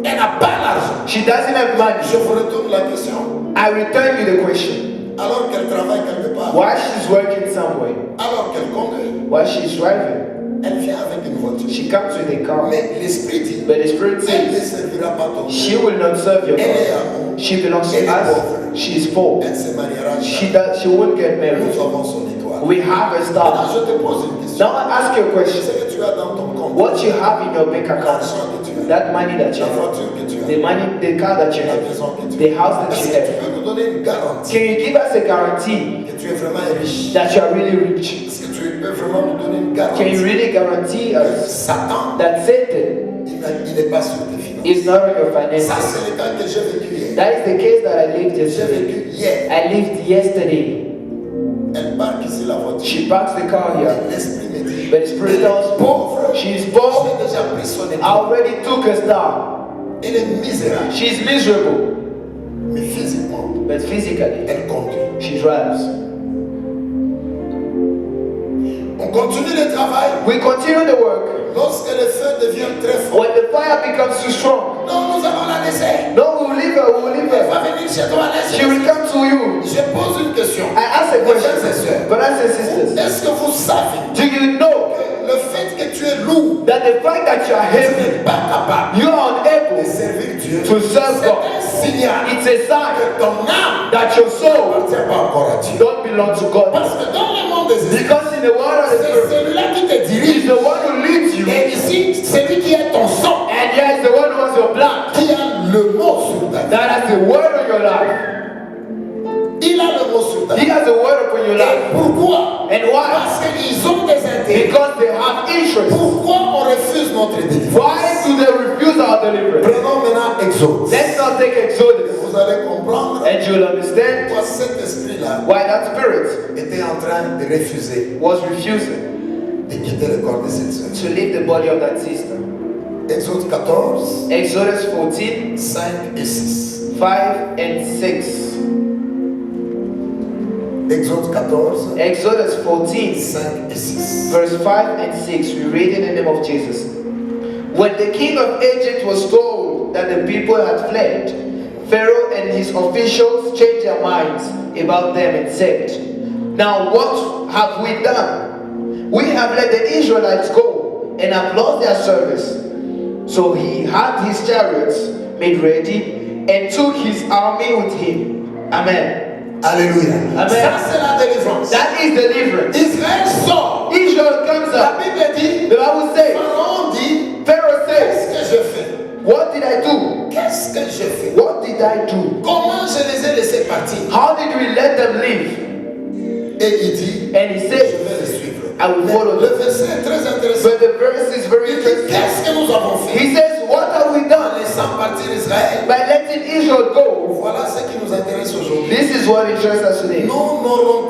Elle n'a pas l'argent. She doesn't have money. Je vous retourne la question. I return you the question. Alors qu'elle travaille quelque part, Why she's working somewhere? alors qu'elle conduit, Why she's driving? elle vient avec une voiture. She comes with a car. Mais l'esprit dit, But the Spirit elle ne says servira pas ton she Dieu. will not serve your Elle est God. à nous. She belongs to Elle est us. pauvre. She is poor. Elle ne se mariera She jamais. won't get married. Nous avons son étoile. étoile. We have a Maintenant, star. je te pose une question. Now I ask you a question. Ce que tu as dans ton compte, What you have in your bank account, l'argent que tu as, that money that you la have, voiture que tu as, the money, the car that you la have, maison que tu the as, house that est-ce you que tu have, peux nous donner une garantie can you give us a guarantee que tu es vraiment riche? that you are really rich? Est-ce que tu peux vraiment nous donner une Can you garantie really guarantee que us Satan, that Satan il n'est pas sur tes finances? is not on your Ça, finances? c'est le cas que j'ai vécu hier. That is the case that I lived J'ai yesterday. vécu hier. I lived yesterday. Elle parque ici la voiture. She parks the car here, L'esprit me dit, but the spirit elle est tells me pauvre. she is J'ai poor. déjà pris son I étoile. already took a star. Elle est misérable. She's miserable, Mais physiquement, but physically elle conduit. she drives. On continue le travail. We continue the work. Lorsque le feu devient très fort, When the fire becomes too strong, non, nous allons la laisser. no, we will leave her. We will leave Elle her. va venir chez toi. She will come to you. Je pose une question. I ask a Mes frères et question, sœurs, brothers and sisters. est-ce que vous savez Do you know que le fait que tu es lourd, that the fact that you are tu heavy, n'es pas capable you are de unable servir Dieu? to serve C'est God? un signal It's a sign que ton âme that your ne soul appartient pas encore à Dieu. don't belong to God. Parce que dans le monde des esprits, Because in the world of the c'est spirit, celui-là qui te he's dirige. the one who leads you, Et ici, c'est lui qui est ton sang, and here is the one who has your blood, qui a le mot sur ta vie. that has the word on your life. Il a le mot sur ta He vie. has the word upon your Et life. pourquoi? And why? Parce qu'ils ont des intérêts. Because they have interest. Pourquoi on refuse notre délivrance? Why do they refuse our deliverance? Prenons maintenant Exode. Let's not take Exodus, Vous allez comprendre and you'll understand pourquoi cet esprit-là why that spirit était en train de refuser was refusing de quitter le corps de cette sœur. to leave the body of that sister. Exode 14, Exodus 14, 5 et 6. 5 and 6. Exode 14, Exodus 14, 5 et 6. verse 5 and 6. We read in the name of Jesus. When the king of Egypt was told that the people had fled, Pharaoh and his officials changed their minds about them and said, "Now what have we done? We have let the Israelites go and have lost their service." So he had his chariots made ready and took his army with him. Amen. Alléluia. Amen. Ça, c'est la délivrance. That is deliverance. Israël sort. Israel comes La up. Bible dit, The Bible says, Pharaon dit, Pharaoh qu'est-ce says, que je fais? "What did I do? Qu'est-ce que je fais? What did I do? Comment je les ai laissés partir? How did we let them leave?" Et il dit, And he je said, vais les suivre. "I will follow Le them." verset est très intéressant. But the verse is very Il dit, interesting. qu'est-ce que nous avons fait? He says, "What have we En done laissant partir Israël. by letting Israel go?" Voilà ce qui nous intéresse aujourd'hui. This is what interests us today. Nous n'aurons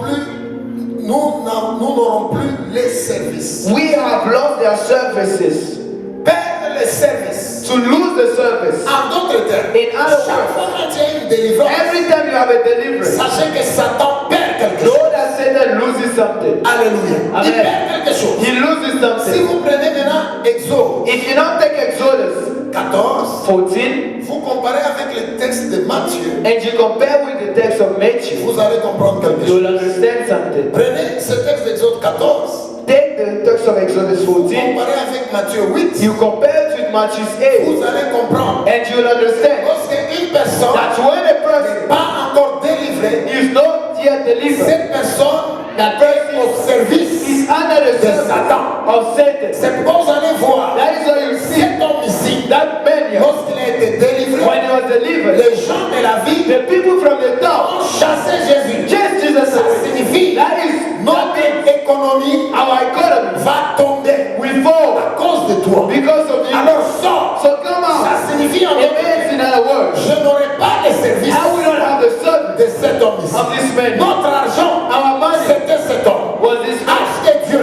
plus les services. We have lost their services. Perdre les services. To lose the service. En d'autres termes, In other chaque words, fois que tu as une délivrance, every time you have a deliverance, sachez que Satan perd quelque chose. know that Satan loses something. Alléluia. Il Amen. perd quelque chose. He loses Si something. vous prenez maintenant Exode If you now take Exodus 14, 14 vous comparez avec le texte de Matthieu, and you compare with the text of Matthew, vous allez comprendre quelque chose. you'll understand something. Prenez ce texte d'Exode 14, Take the text of Exodus 14, comparez avec Matthieu 8, you compare it with Matthew 8, vous allez comprendre. and you'll understand Lorsque une personne that when a n'est person pas encore délivrée, is not yet delivered, cette personne that est person au service. is under the service Satan. of Satan. C'est pourquoi vous allez voir That is why you see cet homme ici, that man here, lorsqu'il a été délivré, when he was delivered, les gens de la ville the people from the town ont chassé Jésus. chased Jesus Ça away. signifie That is notre économie our economy va tomber will fall à cause de toi. because of you. Alors sors. So come Ça out. signifie en It d'autres means in other words, je n'aurai pas de service I will not have the service de cet homme ici. of this man. Notre argent, Our money c'était cet homme. was this man. Acheter Dieu.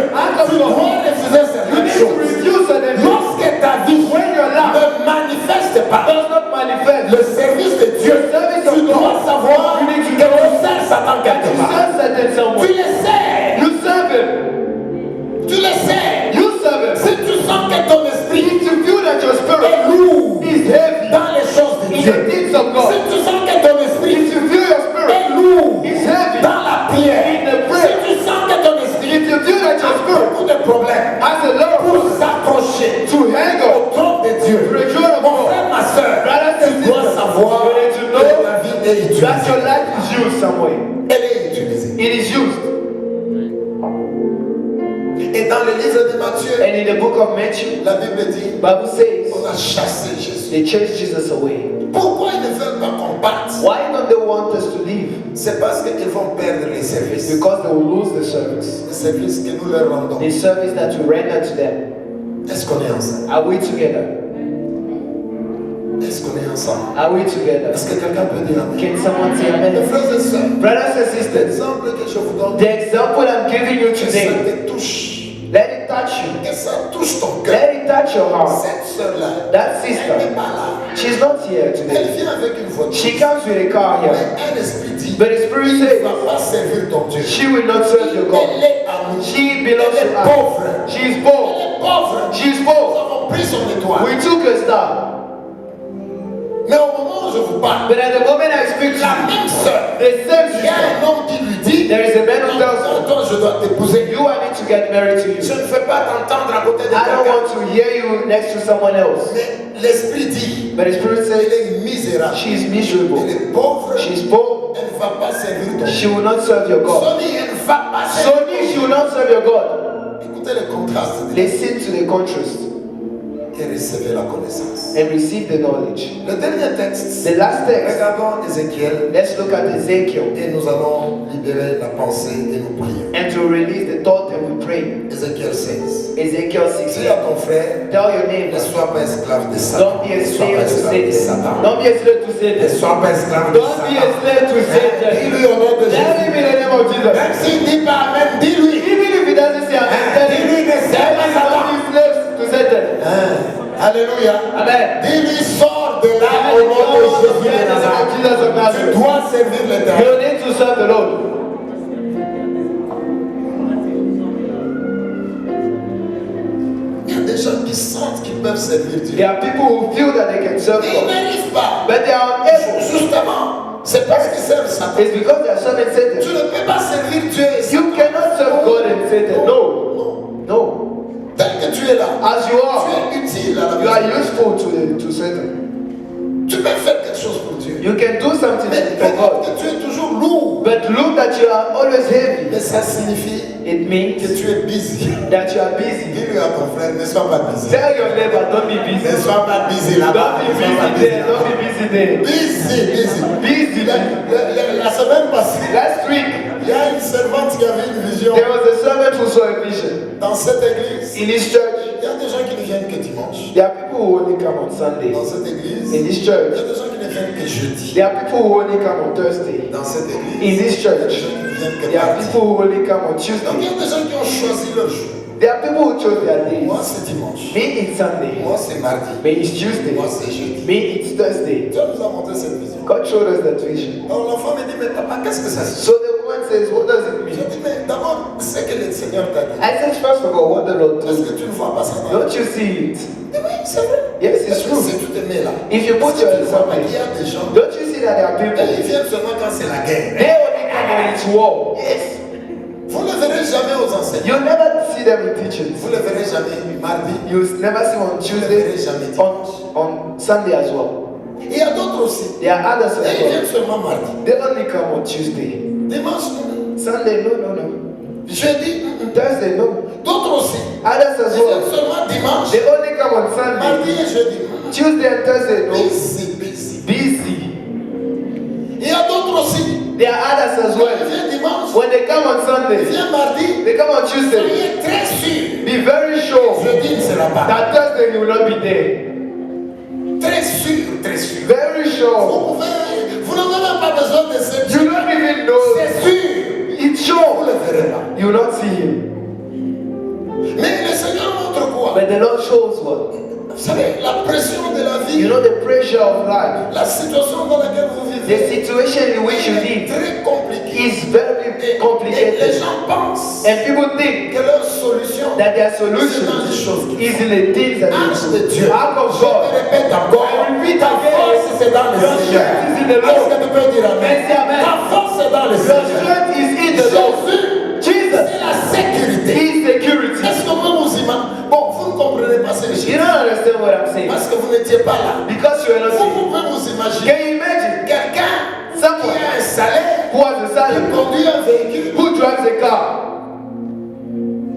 Tu dois refuser You certaines need to choses. refuse certain things. Lorsque ta vie When your life ne manifeste pas does not manifest le service de Dieu, the service tu of dois God, savoir you need to que know tu sers Satan that quelque you part. serve Satan Tu somewhere. le sais. You serve him. Tu le sais. You serve him. Si tu sens que ton esprit If you feel that your spirit est lourd is heavy dans les choses de in Dieu, the things of si God, tu sens que ton esprit if you feel your spirit est lourd is heavy dans la prière, in the si prayer, tu sens que ton esprit if you feel that your a spirit beaucoup de problèmes has a lot pour of s'accrocher to hang au on trône de Dieu, to the throne of mon God, frère, ma soeur, brothers and tu dois sisters, savoir you need to que know ta vie est that your utilisée. life is used somewhere. Elle est utilisée. It is used. Et dans le livre de Matthieu, And in the book of Matthew, la Bible dit, Bible says on a chassé Jésus. they chased Jesus away. Pourquoi ils ne veulent pas qu'on parte? Why don't they want us to leave? C'est parce qu'ils vont perdre les services. Because they will lose the service. Les services que nous leur rendons. The service that we render to them. Est-ce qu'on est ensemble? Are we together? Est-ce qu'on est ensemble? Are we together? Est-ce que quelqu'un peut dire amen? Can someone say Mes amen? frères et sœurs, Brothers and sisters, l'exemple que je vous donne, the example I'm giving you que ça today, te touche, let it touch you. que ça touche ton cœur. Let it touch your heart. Cette sœur-là, That elle n'est sister, pas là. she's not here Elle today. vient avec une voiture. She comes with a car Mais here. un esprit dit, But the Spirit il ne says, va pas servir ton Dieu. she will not serve your God. Elle est à nous. She belongs Elle to est us. pauvre. She is Elle poor. est pauvre. She is Nous poor. avons pris son étoile. We took a star. Mais au moment où je vous parle, But at the moment I speak to la you, même sœur, the same il y a sister, un homme qui lui dit, there is a man who tells non, toi je dois t'épouser. you, I need to get married to Je you. ne fais pas t'entendre à côté de I don't quelqu'un. want to hear you next to someone else. Mais l'esprit dit, But the Spirit elle says, est misérable. she is miserable. Elle est pauvre. She is poor. Elle ne va pas servir ton She Dieu. will not serve your God. Sony, elle ne va pas servir. Sony, she will not serve your God. Écoutez le contraste. Listen to the contrast Et recevez la connaissance. and receive the knowledge. Le dernier texte, The last text, regardons Ézéchiel let's look at Ezekiel et nous allons libérer la pensée et nous prions. and to release the thought and we pray. Ézéchiel 16. Ezekiel Dis à 16. ton frère, Tell your ne neighbor, sois pas esclave de Satan. don't be a Ne sois slave pas to esclave de Satan. Satan. Don't be a slave to Ne Satan. sois pas esclave de Don't be a Satan. slave to Satan. Dis-lui au nom de Tell Jésus. him in the name of Jesus. Même s'il ne dit pas Amen, dis-lui. Even if he doesn't say amen, tell him. Dis-lui ne Tell serve him pas don't Satan. be slaves to Satan. Alléluia. Amen. Dis-lui, sors de là au nom de Jésus de Nazareth. Jesus of Tu Nazareth. dois servir l'Éternel. You need to serve the Lord. Il y a des gens qui sentent qu'ils peuvent servir Dieu. There are people who feel that they can serve Et ils God, n'arrivent pas. but they are unable. Justement, c'est parce qu'ils servent Satan. It's because they are serving Tu Satan. ne peux pas servir Dieu et You Satan. cannot serve God and Satan. No, Non. no. Tel que tu es là, As you tu are, es utile à la you are maison. useful to Satan. Tu peux faire quelque chose pour Dieu. You can do something Mais for peut-être God, que tu es toujours lourd. but look that you are always heavy. Mais ça signifie It que means tu es busy. that you are busy. Dis-lui à ton frère, ne sois pas busy. Tell your neighbor, don't be busy. Ne sois pas busy Don't là-bas. be Ne sois pas busy busy there. Don't là-bas. be busy there. Busy. Busy. La semaine passée, Last week, il y a une servante qui avait une vision there was a servant who saw a vision dans cette église. in his church. Il y a des gens qui ne viennent que dimanche. There are people who only come on Sunday Dans cette église, in il this y a church. des gens qui ne viennent que jeudi. There are people who only come on Thursday Dans cette église, in this il y a des church. gens qui ne viennent que There are mardi. people who only come on Donc il y Tuesday. a des gens qui ont choisi leur jour. There are people who chose their Moi days. c'est dimanche. Me it's Sunday. Moi c'est mardi. Me it's Tuesday. Moi c'est jeudi. Me it's Thursday. Dieu nous a montré cette vision. God showed us that vision. Donc l'enfant me dit, mais papa, qu'est-ce que ça signifie? So the woman says, what does it Je mean? dis, mais d'abord, c'est que le Seigneur t'a dit. I said, first of all, what the Lord Est-ce told que you. tu ne vois pas ça dans Don't you see it? Eh oui, c'est vrai. Yes, Est-ce it's que true. si tu te mets là, If you put est-ce que tu ne vois yourself pas in, qu'il y a des gens, don't you see that there are et ils people? viennent seulement quand c'est la guerre. They only come when it's war. Yes. Vous ne verrez jamais aux enseignants. You never see them in teachings. Vous ne verrez jamais mardi. You never see them on Tuesday, on Sunday as well. Il y a d'autres aussi. There are others Et as ils viennent well. seulement mardi. They only come on Tuesday. Dimanche, non. Sunday, no. Jeudi, Thursday, no. d'autres aussi. Others as Ils viennent well. seulement dimanche, They only come on mardi Sunday. et jeudi. Tuesday and Thursday, no. Busy. Busy. Il y a d'autres aussi. There are others as Ils well. viennent dimanche, When they come on ils Sunday, viennent mardi. they come on Tuesday. Soyez très sûr. Be very sure Jeudi il ne sera pas. that Thursday you will not be there. Très sûr, très sûr. Very sure. Vous n'avez même pas besoin de cette You don't even know. C'est sûr. It's Vous sure. ne le verrez pas. You will not see him. Mais le Seigneur montre quoi? But the Lord shows what? Vous savez, la pression de la You vie, know the pressure of life. la situation dans laquelle vous The vivez situation in which you est live très compliquée. is very Et les complicated. gens pensent And people think que leur solution that their c'est dans solution les choses qu'ils is font. in the things that Arche they de do. Dieu. Out of Je God. te répète encore. I repeat Ta again. force c'est dans le Your Seigneur. strength is in the Est-ce Lord. que tu peux dire amen? Yes, amen. Ta force c'est dans le Your Seigneur. strength is in the Lord. Jésus, Jesus c'est la sécurité. is security. Est-ce que vous vous imaginez? Bon, vous ne comprenez pas ce que je dis. You don't understand what I'm saying. Parce que vous n'étiez pas là. Because you are not Vous saying. pouvez vous imaginer Can you imagine quelqu'un qui someone a un salaire, who has a qui salary, conduit un véhicule, who drives a car,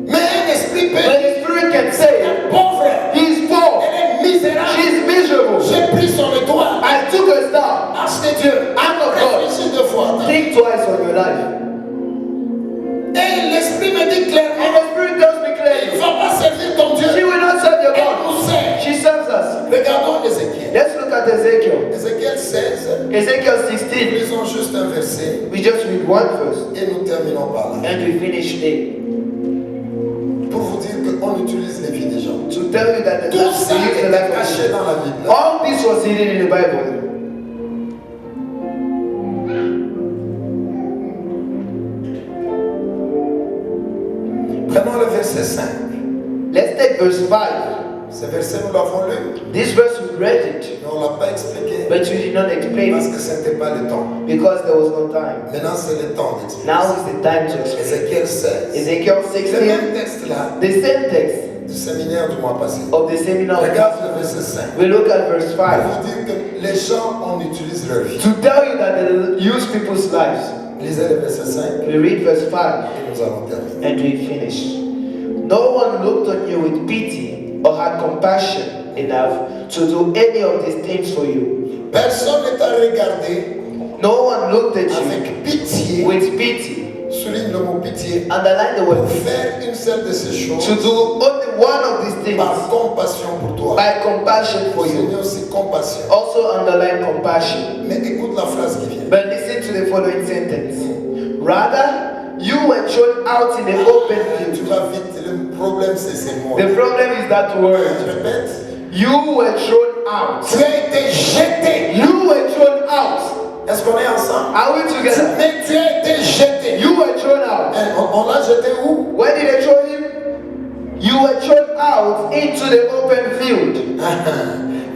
mais un esprit can say, est pauvre, he's poor, elle est misérable. she's miserable. J'ai pris sur le toit. I took a star. Marche de Dieu. Act of God. Réfléchis 2 fois. Think twice on your life. Et l'Esprit me dit And clairement, the Spirit tells me il ne clearly, va pas servir ton Dieu. she will not serve your Elle God. nous sert. She serves us. Regardons Ézéchiel. Let's look at Ezekiel. Ézéchiel 16. Ezekiel 16. Lisons juste un verset We just read one verse et nous terminons par là. and we finish today. Pour vous dire qu'on utilise les vies des gens. To tell you that the Tout ça we use the est life of caché dans la Bible. all this was hidden in the Bible. Prenons le verset 5. Let's take verse 5. Ce verset, nous l'avons lu, This verse we read it, mais on ne l'a pas expliqué but we did not explain parce it que ce n'était pas le temps. because there was no time. Maintenant, c'est le temps d'expliquer. Now is the time to explain. Ézéchiel 16. Ezekiel Le 16, même texte-là the same text du séminaire du mois passé. of the seminar. Regarde le verset 5. We look at verse Pour 5 vous dire que les gens, on utilise leur vie. to tell you that they use people's lives. Lisez le verset 5 We read verse 5 et nous allons terminer. and we finish. No one looked on you with pity or had compassion enough to do any of these things for you. Personne ne t'a regardé No one looked at you avec pitié, with pity. souligne le mot pitié, Underline the word pour pity. faire une seule de ces choses To do only one of these things par compassion pour toi. by compassion for you. Seigneur, c'est compassion. Also underline compassion. Mais écoute la phrase qui vient. But listen to the following sentence. Rather, you were thrown out in the open Tu field. vas vite, le problème c'est ces mots. The problem is that word. Répète. You were thrown out. Tu as été jeté. You were thrown out. Est-ce qu'on est ensemble? Are we together? Mais tu as été jeté. You were thrown out. On l'a jeté où? Where did they throw him? You were thrown out into the open field.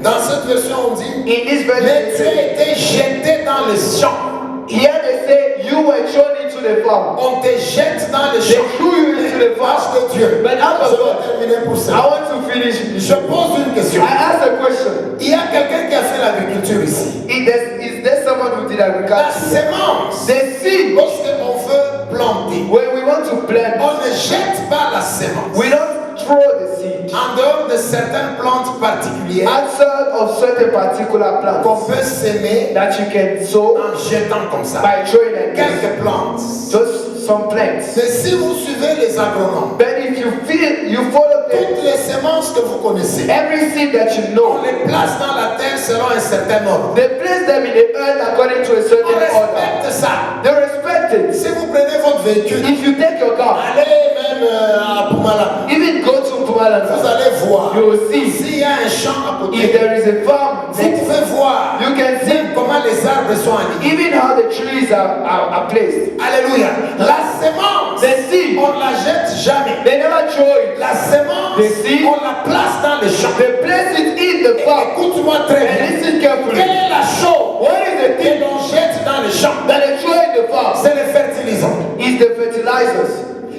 Dans cette version, on dit, In this verse, mais it tu as says, été jeté dans le champ. here they say you were thrown into the farm. On te jette dans le They champ. threw you into the Marche farm. de Dieu. But out Je of vais God, terminer pour I ça. want to finish. Je pose une question. I asked a question. Il y a quelqu'un qui a fait l'agriculture ici. Is there someone who did La agriculture? sémence, The seed, lorsqu'on veut planter, when we want to plant, on ne jette pas la sémence. we don't throw the seed En dehors de certaines plantes particulières outside of certain particular qu'on plants peut s'aimer that you can sow en jetant comme ça. by throwing them. Quelques plantes. Just some plants. Mais si vous suivez les agronomes, But if you follow them, toutes les semences que vous connaissez, every seed that you on know, les place dans la terre selon un certain ordre. they place them in the earth according to a On certain order. respecte ça. They respect it. Si vous prenez votre véhicule, If you take your car, allez même à Pumala, even go to vous Pumalanga, allez voir. you will see. S'il y a un champ à If côté, there is a farm vous next, pouvez voir you can see comment les arbres sont alignés. even how the trees are placed. Alléluia. La sémence, The seed, on ne la jette jamais. they never throw it. La sémence, The seed, on la place dans le champ. they place it in the farm. Écoute-moi très And bien. listen carefully. Quelle est la chose What is the que thing l'on jette dans le champ? that they throw in the farm? C'est le fertilisant. Is the fertilizers.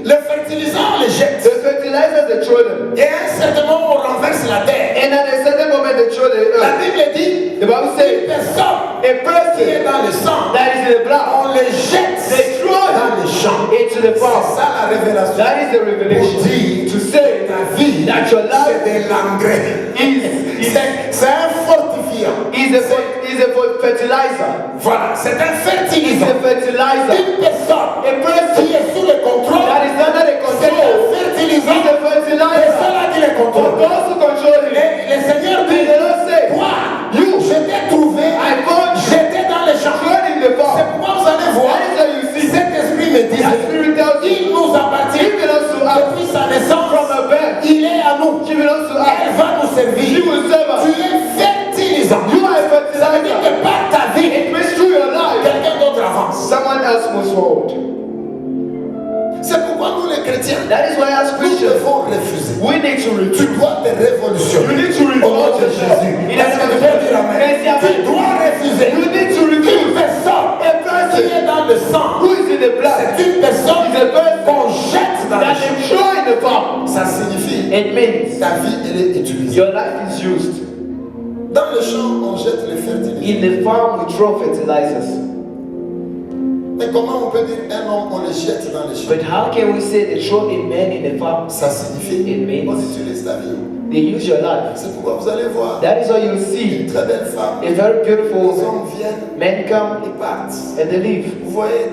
Le fertilisant, on le jette. The fertilizers they throw them. Et à un certain moment, on renverse la terre. And at a certain moment they throw the La earth. Bible dit, The Bible une says personne a qui est person dans le sang, that is in the blood, on le jette they throw dans le champ. it into the C'est farm. ça la révélation. That is the revelation. Pour dire To say ta vie, that your life c'est de l'engrais. is C'est un fortifiant. is a fertilizer. Voilà, c'est un Is fertilisant. a fertilizer. Une personne A person qui est sous le contrôle, that is under the c'est control un is fertilisant. a C'est fertilizer. cela qui le For contrôle. those who control it, Le Seigneur the dit, Lord say, toi, je t'ai trouvé, I found you j'étais dans les champs. thrown in the C'est farm. pourquoi vous allez voir, That is how you see. cet esprit me dit, That spirit tells il you nous appartient he belongs to us depuis sa naissance. from a birth. Il est à nous. He belongs to Elle us. va nous He servir. will serve Tu us. es fertilisant. You are a Ça veut dire fertilizer. que par ta vie, It means through your life, quelqu'un d'autre avance. someone else moves forward. C'est pourquoi nous les chrétiens, That is why as nous Christians, devons refuser. we need to Tu refuse. dois te révolutionner. You need to Au nom revolt de yourself. Jésus. In Est-ce que tu peux dire amen? Tu dois refuser. You need to Une refuse. personne A person qui est dans le sang, who is in the blood c'est une personne is a person qu'on jette dans le that champ. they throw in the farm. Ça signifie It means ta vie elle est utilisée. your life is used. Dans le champ, on jette les fertilisants. In the farm, we throw fertilizers. Mais comment on peut dire un homme, on le jette dans les champs? But how can we say they throw a man in the farm? Ça signifie It means- on utilise ta vie. They use your life. C'est pourquoi vous allez voir That is why you une see très belle femme. a very beautiful Les woman. hommes viennent, Men come ils partent. and they leave. Vous voyez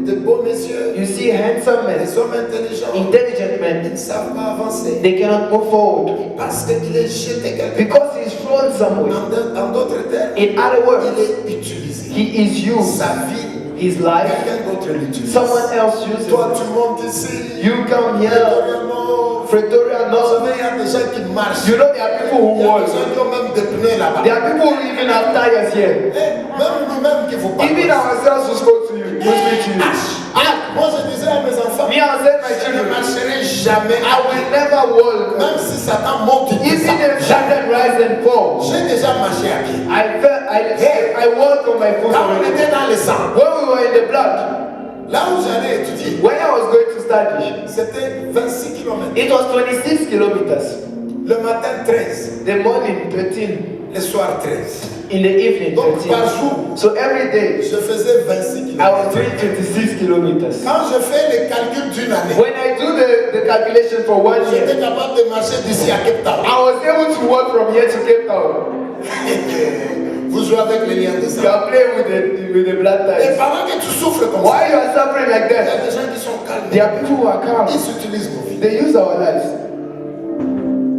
de beaux messieurs, You see handsome men, des hommes intelligents. intelligent Ils men. ne savent pas avancer They cannot move forward parce qu'il est jeté quelque part. because he's thrown somewhere. En d'autres termes, In other words, il est utilisé. he is used. Sa vie, His life, quelqu'un d'autre l'utilise. someone else uses Toi, it. tu montes ici. You come here, Pretoria, Pretoria vous North. savez, il y a des gens qui marchent. You know there are people Il who y a walk. des gens qui ont même des pneus là-bas. There are people who even have tires here. Même nous-mêmes qui vous parlons. Even ourselves who spoke to you, who speak to you. Moi, je disais à mes enfants, Me, I said my je ne children, marcherai jamais. I will never walk. Même si Satan monte, il Even descend. if Satan rise and fall, J'ai déjà marché à pied. I walk on my foot Quand on already. était dans le sang, When we were in the blood, là où j'allais étudier, when I was going to study, c'était 26 km. it was 26 kilometers. Le matin 13, The morning 13, le soir 13. in the evening Donc par 13. jour, So every day, je faisais 26 I was km. doing 26 kilometers. Quand je fais les calculs d'une année, When I do the calculation for 1 j'étais year, capable de marcher d'ici à Cape Town. I was able to walk from here to Cape Town. Vous jouez avec les liens de You sang. are playing with the blood Et ties. pendant que tu souffres comme ça, Why you are suffering like il y a that? des gens qui sont calmes. There are people who are calm. Ils utilisent nos vies. They use our lives.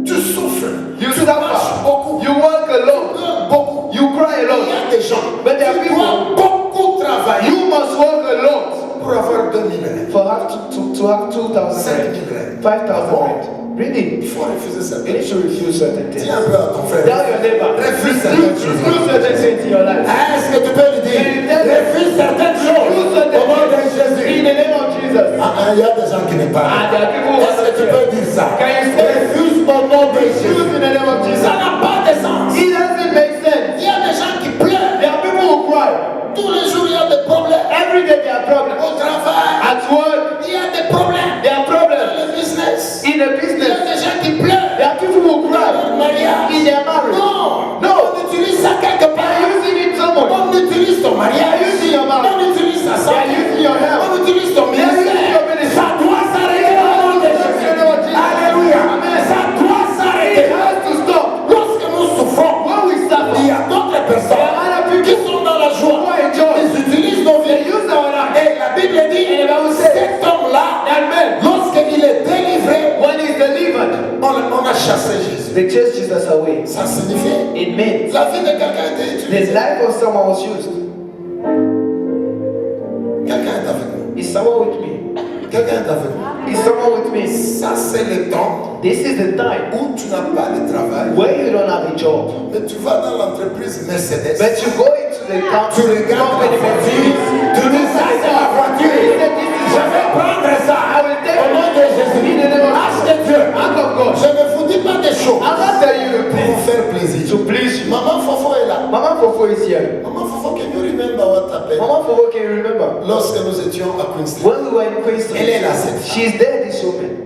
Tu souffres. You Tu marches suffer. beaucoup. You work a lot. Beaucoup. You cry a Il y lot. a des gens But there are qui people- doivent beaucoup travailler You must work a lot pour avoir 2000 rand. for have to have 2,000 5 000 rand, rand. 5,000 rand. Really? Il faut refuser ça. You need to refuse certain things. Dis un peu à ton frère. Tell your neighbor. Refuse Refuse certaines choses. certain things in your life. Est-ce que tu peux lui dire? Refuse certaines choses. Refuse certain Au nom de things in Jésus. the name of Jesus. Il y a des gens qui ne parlent Ah, there are people who pas. Est-ce que tu are peux dire ça? Can you say- Refuse au nom de Jésus. Refuse in the name of Jesus. Ça n'a pas de sens. It doesn't make sense. Il y a des gens qui pleurent. There are people who cry. Tous les jours, il y a des problèmes. Every day there are problems. Au travail, At work, il y a des problèmes. there are Dans problems. le business, In the il y a business, des gens qui pleurent. there are people who Dans cry. leur mariage. In their marriage. Non, No. on utilise ça quelque They part. are using it somewhere. On utilise ton They are mariage. using your mouth. On utilise ta They are santé. using your health. On utilise ton They are using your ministère. ministry. Ça doit s'arrêter au nom de Jésus. Alléluia. Ça doit It s'arrêter. has to stop. Lorsque nous souffrons, When we il suffer, y a d'autres personnes there are other qui people sont dans la who joie. enjoy. Ils utilisent nos They vies. use our life. Et la Bible dit, Et la Bible says, cet homme-là, That man, lorsqu'il est délivré, when he's delivered, on a chassé Jésus. they chase Jesus away. Ça signifie, It means la vie de quelqu'un a été the utilisée. life of someone was used. Quelqu'un est avec nous. Is someone with me? Quelqu'un est avec nous. Is someone with me? Ça, c'est le temps This is the time où tu n'as pas de travail, where you don't have a job, mais tu vas dans l'entreprise Mercedes. but you go into the Tu company, regardes la voiture, Mercedes, tu dis ça, c'est ma voiture. Je vais prendre ça. I will take Au nom de Jésus. in the name of Ask de Dieu. Act of God. Je ne vous dis pas des choses I'm not telling you pour vous to faire plaisir. please you. Maman Fofo est là. Mama Fofo is here. Maman Fofo, can you remember what happened? Mama Fofo, can you remember? Lorsque nous étions à Queen Street. When we were in Queen Street, Elle est là, cette femme. she's there, this woman.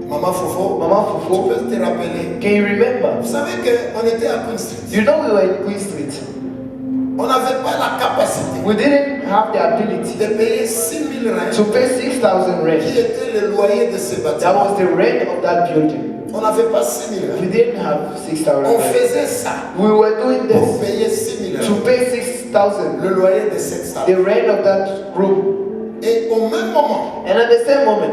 Maman Fofo, Mama tu Fofo, peux te rappeler. can you remember? Vous savez qu'on était à Queen Street. You know we were in Queen Street. On n'avait pas la capacité We didn't have the ability de payer 6 000 rands to pay 6,000 qui rent. était le loyer de ce That bâtiment. was the rent of that building. On n'avait pas 6 000 We rands. didn't have 6,000 On rent. faisait ça We were doing pour this payer 6 000 to rands. pay 6,000, Le loyer de cette salle. the rent of that room. Et au même moment, And at the same moment,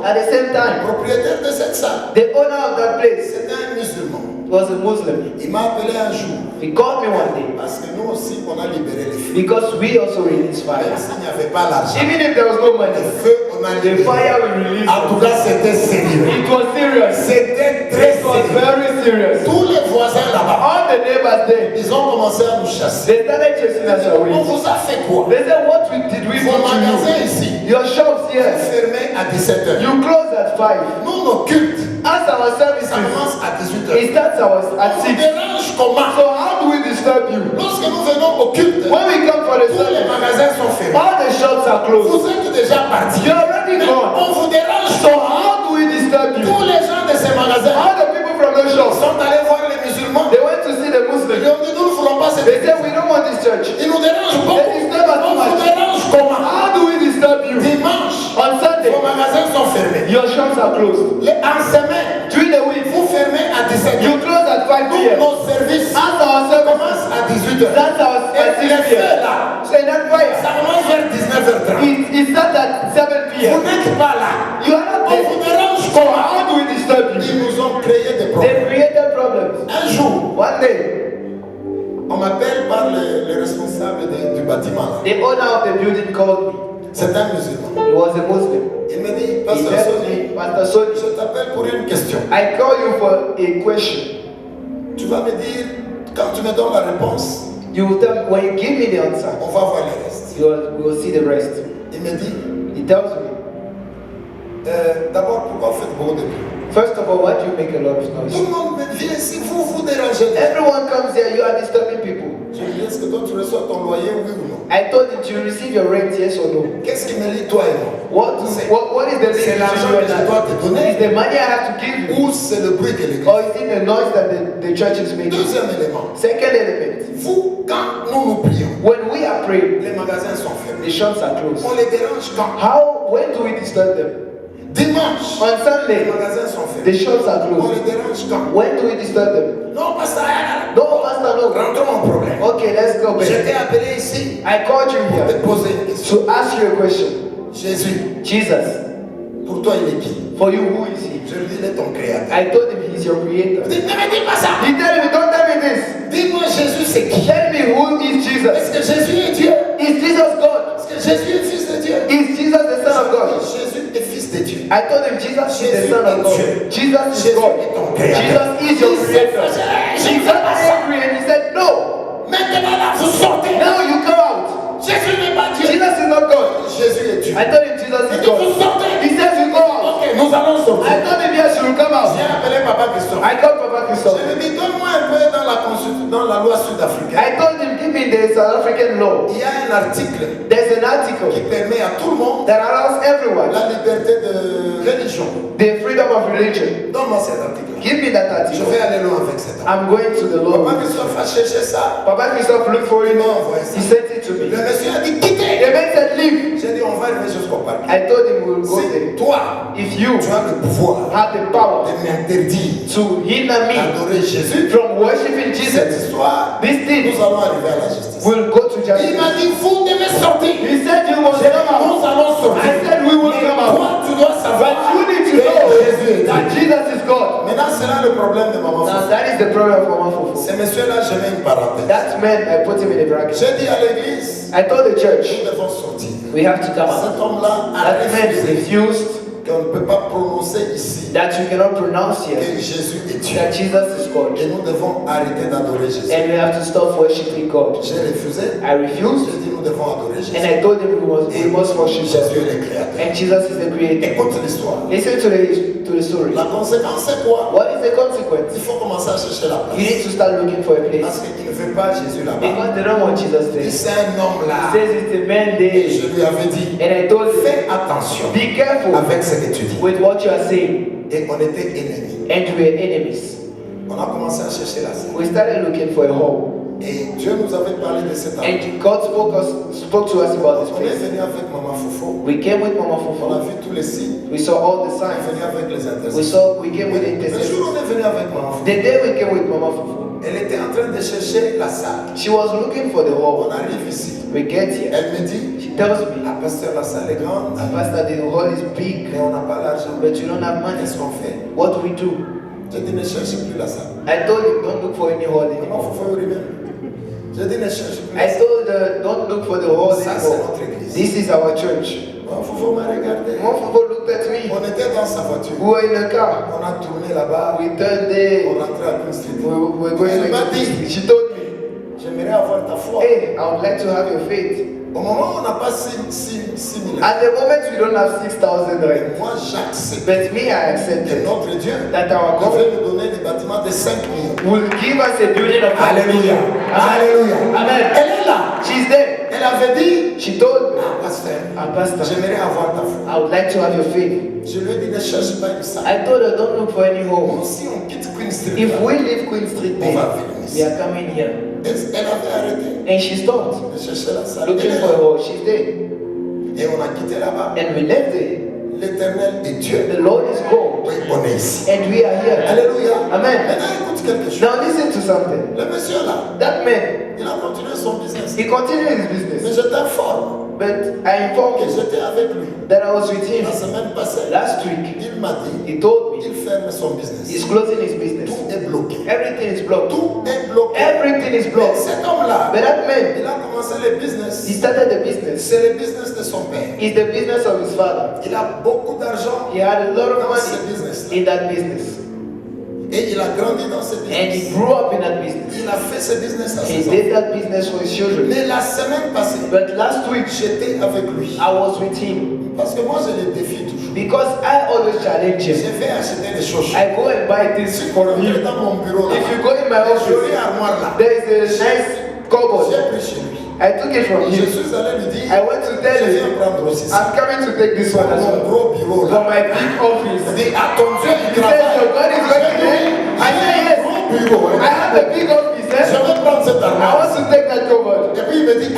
at the same le time, propriétaire de cette salle, the owner of that place c'était un musulman. was a Muslim. Il m'a appelé un jour He called me one day parce que nous aussi, on a libéré les feux. because we also released Même fire. s'il n'y avait pas l'argent, Even if there was no le money, feu, on a the libéré. fire we released. En tout cas, c'était sérieux. It was serious. C'était très It was sérieux. very serious. Tous les voisins là-bas, All the neighbors there, ils ont commencé à nous chasser. they started chasing us On away. vous a fait quoi? They said, what did we do Vos to magasins you? ici, Your shops here, fermés à 17h. you close at 5. Nous, nos cultes, As our ça services, commence à 18h. it starts at On vous 6. dérange comment? So how do we disturb you? Lorsque nous venons au culte, When we come for the tous les service, magasins sont fermés. all the shops are closed. Vous êtes déjà partis. You're already Mais gone. on vous dérange So comment? how do we disturb you? Tous les gens de ces magasins All the people from those shops, sont allés voir les musulmans. they went to see the Ils Muslims. ont dit, nous ne voulons pas cette They église. said, we don't want this church. Ils nous dérangent They beaucoup. disturb us too On vous much. dérange closed. En semaine, During the week, vous fermez à 17h. you close at 5 Nous, p.m. nos services As our service commencent à 18h. starts at Et 6 les feux p.m. là, So in that prayer, ça commence vers 19h30. it starts at 7 Vous p.m. n'êtes pas là. You are not On there. vous dérange So comment? how do we disturb you? Ils nous ont créé des They problèmes. created problems. Un jour, One day, on m'appelle par le responsable du bâtiment. Là. the owner of the building called me. C'est un musulman. He was a Muslim. Il me dit, He Pasteur said to Sonny, me, Pastor Sonny, je t'appelle pour une question. I call you for a question. Tu vas me dire, quand tu me donnes la réponse, You will tell me, when you give me the answer, on va voir le reste. we will see the rest. Il me dit, He tells me, d'abord, pourquoi vous faites beaucoup de bruit? first of all, why do you make a lot of Tout noise? le monde me vient ici, vous dérangez. Everyone comes here, you are disturbing people. Je lui dis, est-ce que toi tu reçois ton loyer, oui ou non? I told him to receive your rent, yes or no. Qu'est-ce qui me lie, toi et moi? What is the C'est link l'argent between you que je and dois I? te donner Is the money I have to give you? ou c'est le bruit de l'église? Or is it the noise that the church is making? Deuxième élément, Second element, vous, quand nous prions, when we are praying, les magasins sont the fermés. shops are closed. On les dérange quand? When do we disturb them? Dimanche, On les Sunday, magasins sont the fermés. shops are On closed. les dérange quand? When do we disturb them? Non, pasteur, No, Pastor, no. rentrons au problème. Okay, let's go Je back. t'ai appelé ici I called you pour te here poser une question. to ask you a question. Jésus, Jesus, pour toi, il est qui? for you, who is he? Je lui dis, il est ton créateur. I told him he's your creator. Il dit, ne me dis pas ça. He tell me, don't tell me this. Dis-moi, Jésus, c'est qui? Tell me who is Jesus. Est-ce que Jésus est Dieu? Is Jesus God? Est-ce que Jésus est fils de Dieu? Is Jesus the Son of God? Jésus est fils de Dieu. I told him Jesus is the Son of God. Jesus is Jésus God. est ton créateur. Jesus is your creator. Je He ne got fais pas ça. angry and he said, no. Maintenant, là, vous sortez. Now you come out. Jésus n'est pas Dieu. Jesus is not God. Jésus est Dieu. I told him Jesus Il is dit, vous God. sortez. He says you go out. Ok, nous allons sortir. I told him yes, you will come out. J'ai appelé Papa Christophe. I called Papa Je Christophe. lui dis, donne-moi un peu dans la loi sud-africaine. I told him, give me the South African law. Il y a un article There's an article qui permet à tout le monde that allows everyone la liberté de religion. the freedom of religion. Donne-moi cet article. Give me that Je article. vais aller loin avec cet article. I'm going to the Papa law. Christophe a cherché ça. Papa Christophe looked for it. Il m'a envoyé ça. He sent it to Le me. monsieur a dit, quittez. The man said, leave. J'ai dit, on va arriver jusqu'au parc. I told him we will go C'est there. toi, If you tu as le pouvoir have the power de m'interdire to hinder me d'adorer Jésus. from worshiping Cette Jesus, histoire, this thing nous allons arriver à la justice. will go to Il justice. m'a dit, vous devez sortir. He said you must J'ai dit, come out. nous allons sortir. I said we will Mais come out. toi, tu dois savoir But you need to que know Jésus est that Dieu. Jesus is God. Maintenant, c'est là le problème de Maman Now Foufou. that is the problem for Mafufu. Ce monsieur-là, je mets une parenthèse. That man, I put him in a bracket. J'ai dit à l'église, I told the church nous devons sortir. we have to come out. Cet homme-là a That man refusé refused qu'on ne peut pas prononcer ici that you cannot pronounce que here Jésus est Dieu. that Jesus is God. Et nous devons arrêter d'adorer Jésus. And we have to stop worshiping God. J'ai refusé. I refused. J'ai dit, nous devons adorer And Jésus. I told him we must worship Jésus Jesus. est le créateur. And Jesus is the creator. Écoute l'histoire. Listen to the story. La conséquence, c'est quoi? What is the consequence? Il faut commencer à chercher la You place. need to start looking for a Parce place. qu'il ne veut pas Jésus là-bas. Because they don't want Jesus Il there. c'est un homme He là. says it's a man Et there. je lui avais dit, And I told him, fais attention be careful avec ce que tu dis. with what you are saying. Et on était ennemis. And we are enemies. On a commencé à chercher la salle. We started looking for a home. Et Dieu nous avait parlé de cet homme. And God spoke to us about this On est place. venu avec Maman Foufou. We came with Mama On a Fufu. vu tous les signes. We saw all the On est signs. venu avec les intercesseurs. We came with the Le jour intercessors. où on est venu avec Maman Foufou, The day we came with Mama Fufu, elle était en train de chercher la salle. she was looking for the On hall. arrive ici. We get here. Elle me dit, She tells me, ah pasteur, la salle est grande, Pastor, the hall is big, mais on n'a pas l'argent. but you don't have money. Qu'est-ce qu'on fait? What do we do? J'ai dit, ne cherchez plus la salle. I told him, don't look for any hall Maman anymore. Foufou lui-même. J'ai dit, ne cherchez plus la I salle. told her, don't look for the hall Ça, c'est anymore. notre église. This is our church. Maman Foufou m'a regardé. Mama Fufu looked at me. On était dans sa voiture. We were in the car. On a tourné là-bas. We turned there. On rentrait à Queen Street. We were going Elle m'a like dit, this. She told me, j'aimerais avoir ta foi. hey, I would like to have your faith. Au moment où on n'a pas 6 000, At the moment, we don't have 6,000 rand. moi j'accepte But me, I que accepted notre Dieu that our God devait nous donner des bâtiments de 5 millions. will give us a building of Alléluia. Alléluia. Amen. Elle est là. She's there. Elle avait dit, She told me, ah, pasteur, Pastor, j'aimerais avoir ta foi. I would like to have your faith. Je lui ai dit, ne cherche pas une salle. I told her, don't look for any home. Si on quitte Queen Street, If là, we leave Queen Street on va there, venir we ici. are coming here. Elle avait arrêté And she stopped de chercher la salle. looking Elle est for a là. home. She's there. Et on a quitté là-bas. And we left there. L'Éternel est Dieu. The Lord is God. Oui, on est ici. And we are here. Alléluia. Amen. Maintenant, écoute quelque chose. Now listen to something. Le monsieur là, That man, il a continué son business. he continued his Mais business. je t'informe But I informed que him j'étais avec lui. that I was with him La semaine passée, last week. il m'a dit, He told me il ferme son business. he's closing his business. Tout est bloqué. Everything is blocked. Tout est bloqué. Everything is Mais blocked. cet homme-là, But that man, il a commencé le business. he started the business. C'est le business de son père. It's the business of his father. Il a beaucoup d'argent He had a lot of dans ce money business. in that business. Et il a grandi dans ce And business. he grew up in that business. Il a fait ce business à He ses did enfants. that business for his children. Mais la semaine passée, But last week, j'étais avec lui. I was with him Parce que moi, je le défie toujours. because I always challenge Je him. vais acheter des choses. I go and buy things Si for vous entrez him. dans mon bureau, là, If you go in my la jolie office, armoire là, there is a nice cupboard. j'ai pris chez lui. I took it from Je him. suis allé lui dire, I went to tell je viens him, prendre aussi ça. I'm coming to take this one as Mon well. gros bureau For là. my big office. Il dit, ah ton Dieu, il He said, your travaille. God is working there. I said, J'ai yes. un gros bureau. I have a big office. Je Eh? vais prendre cette I armoire. want to take that cupboard. Et puis il me dit,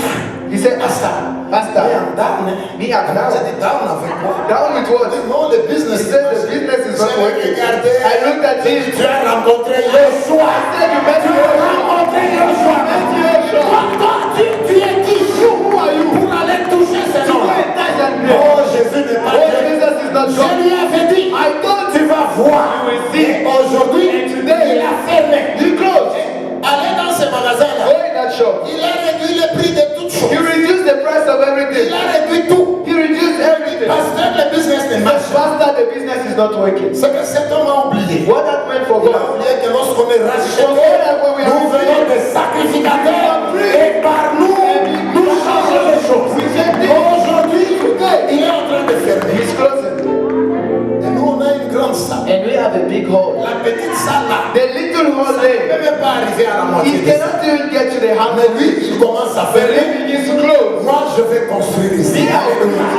He said, Pastor, Pastor, I am down. me I'm J'ai down. dit, down avec quoi? Down with Il what? dit, non, le He business. said the business is not J'ai working. regardé. I looked at him. Tu as rencontré Yeshua. I said, you met Tu as Joshua. rencontré Yeshua. Toi, tu es qui? Who are you? Pour aller toucher ces You go noms-là. and touch that man. Oh, Jésus n'est pas Oh, Dieu. Jesus is not Je God. lui avais dit, I told tu you. vas voir. You will see. Et aujourd'hui, And today, il a fermé. You closed. Allez dans ce Go magasin-là. in that shop. Il a réduit le prix de toutes He choses. reduced the price of Il everything. a réduit tout. He reduced everything. Parce que le business ne But marche pas. faster the business is not working. C'est que cet homme a oublié. What that meant Il for a God. oublié que lorsqu'on est racheté, When we nous are venons des sacrificateurs et par nous, nous changeons les choses. Aujourd'hui, il est en train de fermer. He's closing. Et nous, on a une grande salle. And we have a big hall. La petite salle là, The little hall il ne there, peut même pas arriver à la moitié he de ça. cannot even get to the house. Mais lui, il commence à The fermer. lid begins to close. Moi, je vais construire ici. We are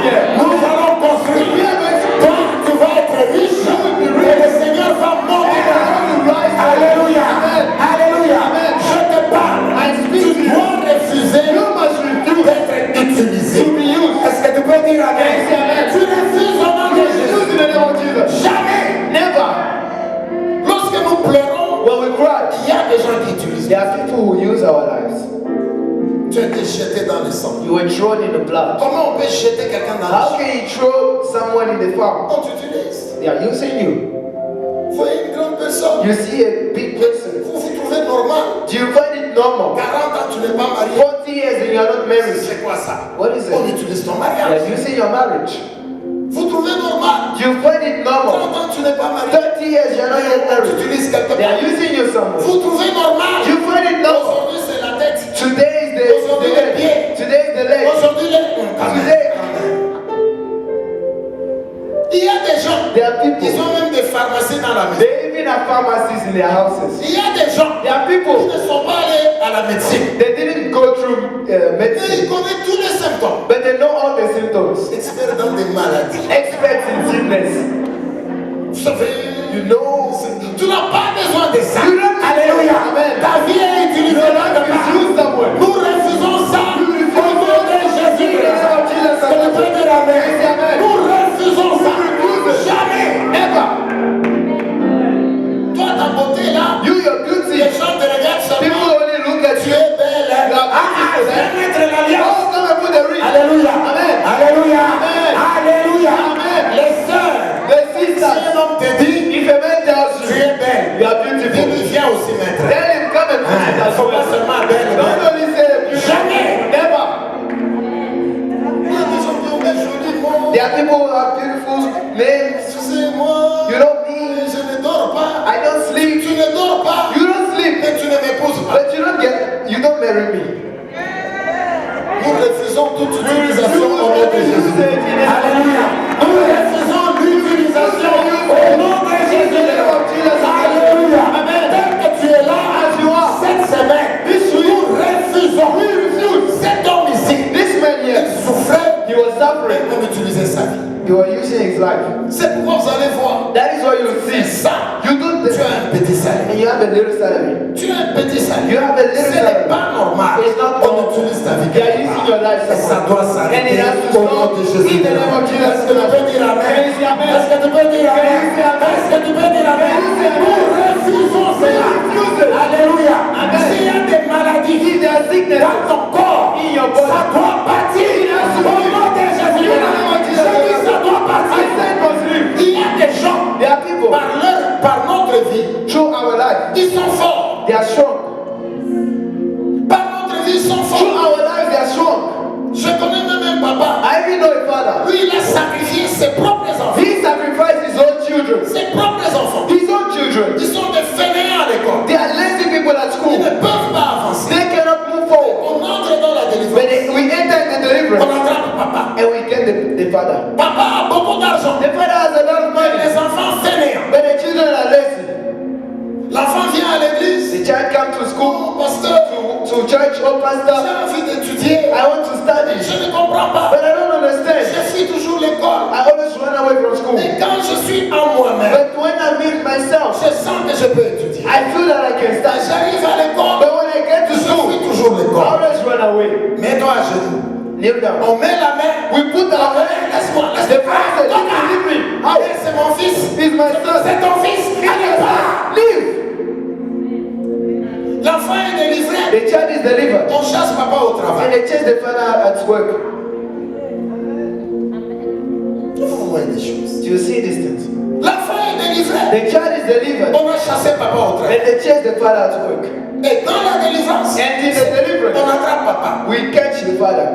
here. Nous allons construire. We are going to Toi, tu vas être riche. Et le Seigneur va monter. Alléluia. Alléluia. Je te parle. Tu dois refuser d'être utilisé. Est-ce que tu peux dire amen? Tu refuses au nom de Jésus. Jamais. Never. Lorsque nous pleurons, When we cry, il y a des gens qui utilisent. there are people who use our lives. Tu as été jeté dans le sang. You were thrown in the blood. Comment on peut jeter quelqu'un dans le How sang? can you throw someone in the fire? On t'utilise. They are using you. Vous voyez une grande personne. You see a big person. Vous vous trouvez normal. Do you find it normal? 40 ans, tu n'es pas marié. 40 years and you are not married. C'est quoi ça? What is On it? utilise ton They mariage. are using your marriage. Vous trouvez normal. Do you find it 30 normal? ans, tu n'es pas marié. 30 years you are not yet On married. t'utilise quelque They are part. using you somewhere. Vous trouvez normal. Do you find it normal? Aujourd'hui, c'est la tête. Today is the head. Today is the leg. Aujourd'hui, les... Today, Il y a des gens, there are ils people. ont même des pharmacies dans la maison. They even have pharmacies in their houses. Il y a des gens There are qui people. ne sont pas allés à la médecine. They didn't go through Mais medicine, ils connaissent tous les symptômes. but they know all the symptoms. Experts dans des maladies. Experts in sickness. Vous savez, You know. tu n'as pas besoin de ça. You don't need Alléluia. that. Amen. Ta vie est utilisée Your dans life le is used somewhere. Nous refusons ça. Au nom de Jésus. Est-ce que tu peux dire amen? Nous refusons ça. Jamais. Never. Toi, ta beauté là, You, your beauty. les gens te regardent People seulement. only look at Tu you. es belle. You are beautiful, Viens eh? mettre l'alliance. Oh, come and put the ring. Alléluia. Amen. Alléluia. Amen. Alléluia. Amen. Les sœurs, The si sisters. un homme te dit, If a man tells tu you, es belle, you are beautiful, dis-lui, viens aussi mettre. tell him come and put it Il ne as faut pas well. seulement belle. Don't only say beautiful. Jamais. Never. Il y a des gens qui ont des jolis mots. There are people who have beautiful names. Tu sais, moi, You know me. je ne dors pas. I don't sleep. Tu ne dors pas. You don't sleep. Mais tu ne m'épouses pas. But you don't marry me. Nous refusons toute utilisation au nom de Jésus. Alléluia. Nous refusons l'utilisation au nom de Jésus. Alléluia. Tel que tu es là, cette semaine, nous refusons cet homme ici. This man Il here, souffrait he was suffering. pour utiliser sa vie. You were using his life. C'est pourquoi vous allez voir. That is what you C'est see. ça. You do Tu this, as un petit salaire. and you have a little salary. Tu as un petit salaire. You have a little Ce n'est salary. pas normal. It's not On normal. utilise ta vie. They are using your life Et ça doit somewhere. And s'arrêter it has to Au nom de Jésus. In the name of Jesus. Est-ce que tu peux dire Amen? Can you say amen? Est-ce que tu peux dire Amen? Est-ce que tu peux dire Amen? Nous refusons cela. Alléluia. S'il y a des maladies If there are sickness dans ton corps, in your body, ça doit partir. Au nom de Jésus. Je dis ça doit I partir. said must live. Il y a des gens, There are people par notre vie, through our life. ils sont forts. They are strong. Par notre vie, ils sont Through forts. our lives, they are strong. Je connais même un papa. I even know a father. Lui, il a sacrifié ses propres enfants. He sacrificed his own children. Ses propres enfants. His own children. Ils sont des fainéants à l'école. They are lazy people at Ils school. ne peuvent pas avancer. They cannot move forward. On entre dans la When délivrance. we enter in the On deliverance attrape papa. and we get the father. Papa a beaucoup d'argent. The father has a lot of Mais money, les enfants fainéants. but the children are lazy. L'enfant vient à l'église. The child comes to school, Oh, pasteur, to church, oh j'ai pastor, envie d'étudier. I want to study, Je ne comprends pas. but I don't understand. Je suis toujours l'école. I always run away from school. Mais quand je suis en moi-même, But when I meet myself, je sens que je peux étudier. I feel that I can study. J'arrive à l'école. But when I get to Je school, suis toujours I l'école. always run away. Mets-toi à genoux. Kneel down. On met la main. We put our hand. Laisse-moi. The Laisse-moi. father said, leave me. How? C'est mon fils. He's my son. C'est ton fils. Allez pas. Leave. L'enfant est délivré. The child is delivered. On chasse papa au And travail. they chase the father at work. Vous voyez des choses. Do you see these things? L'enfant est délivré. The child is delivered. On a chassé papa au travail. And they chase the father at work. Et dans la délivrance, And in the on deliverance, attrape papa. we catch the father.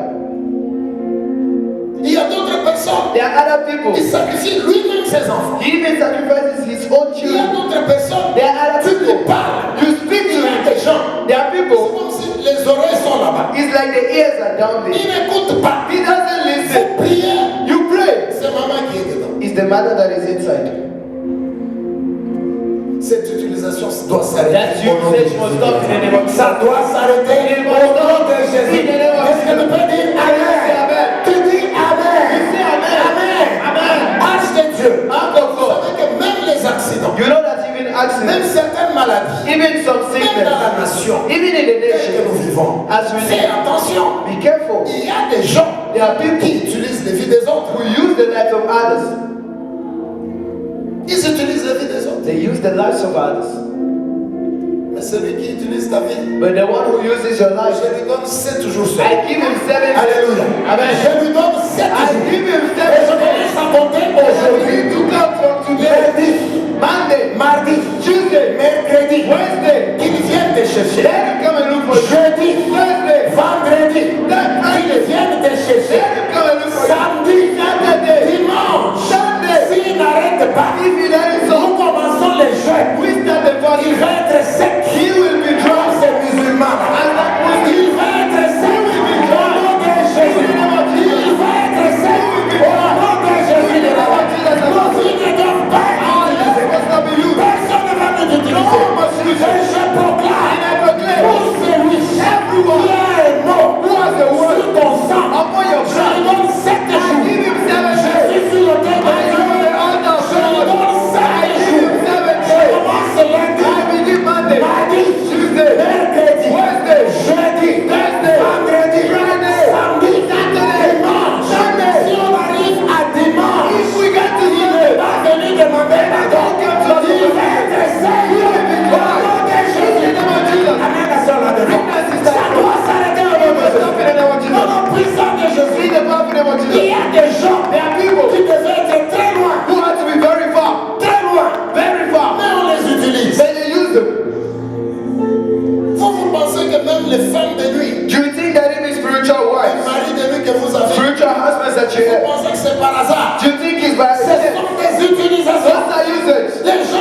Il y a d'autres personnes There are other people. qui sacrifient lui-même ses enfants. He even sacrifices his own Il y a children. d'autres personnes There are other qui lui people. parlent. You speak Il y to a des him. gens. There are C'est people. comme si les oreilles sont là-bas. It's like the ears are down Il there. n'écoute pas. He doesn't Vous listen. priez. You pray. C'est maman qui est dedans. It's the mother that is inside. Cette utilisation doit s'arrêter. That Au nom de usage must stop in the name of Jésus. Ça doit s'arrêter au nom de Jésus. Est-ce que tu peux dire Amen? Tu dis Amen. Say amen. Amen. Amen. Marche de Dieu. Out of Vous God. savez que même les accidents, You know that even même accidents, certaines maladies, even some même dans sickness, la nation, even in the telle que nation, nous vivons, as we fais live, attention. be careful. Il y a des gens There are people qui utilisent les vies des autres. who use the lives of others. Ils utilisent les vies des autres. They use the lives of others. Mais celui qui utilise ta vie, But the one who uses your life, je lui donne 7 jours seul. I give him 7 Alléluia. Amen. Je lui donne 7 I jours. give him Et 7 je commence à compter aujourd'hui. to come from today, Lundi, Monday, mardi, Tuesday, mercredi, Wednesday. qu'ils viennent te chercher. Let him come and look for you. Jeudi, Thursday, vendredi, Friday. qu'ils viennent te chercher. Let him come and look for you. Samedi, Saturday, dimanche, Sunday. s'il n'arrête pas, If he let him nous so, commençons les jeûnes. we start the Il fasting. va être sec. He will be Comme drunk. ces musulmans. Il va être sec. Au nom de Jésus. Il va être sec. Au nom de Jésus. Nos vies ne doivent pas être utilisées. Personne ne va nous utiliser. Et je proclame pour celui qui a un mot sur ton sang. Je lui donne 7 jours. Je suis sur le terre de Dieu. Je lui donne 7 jours. Je commence lundi, mardi, mercredi, jeudi, vendredi, samedi, dimanche. Si on arrive à dimanche, il n'est pas venu demander pardon. Il va être sec. Au nom de Jésus. Amen, la sœur là-dedans. Ça doit s'arrêter au nom de Jésus. Dans le puissant de Jésus. Il y a des gens qui devaient être très loin. Who have to be very far, Très loin. very far. Mais on les utilise. Then they use them. Vous pensez que même les femmes de nuit, Do you think that even spiritual les wives, maris de nuit que vous avez, spiritual husbands that you vous have, pensez que c'est par hasard? do you think it's by Ce sont des utilisations. What's that usage? Les gens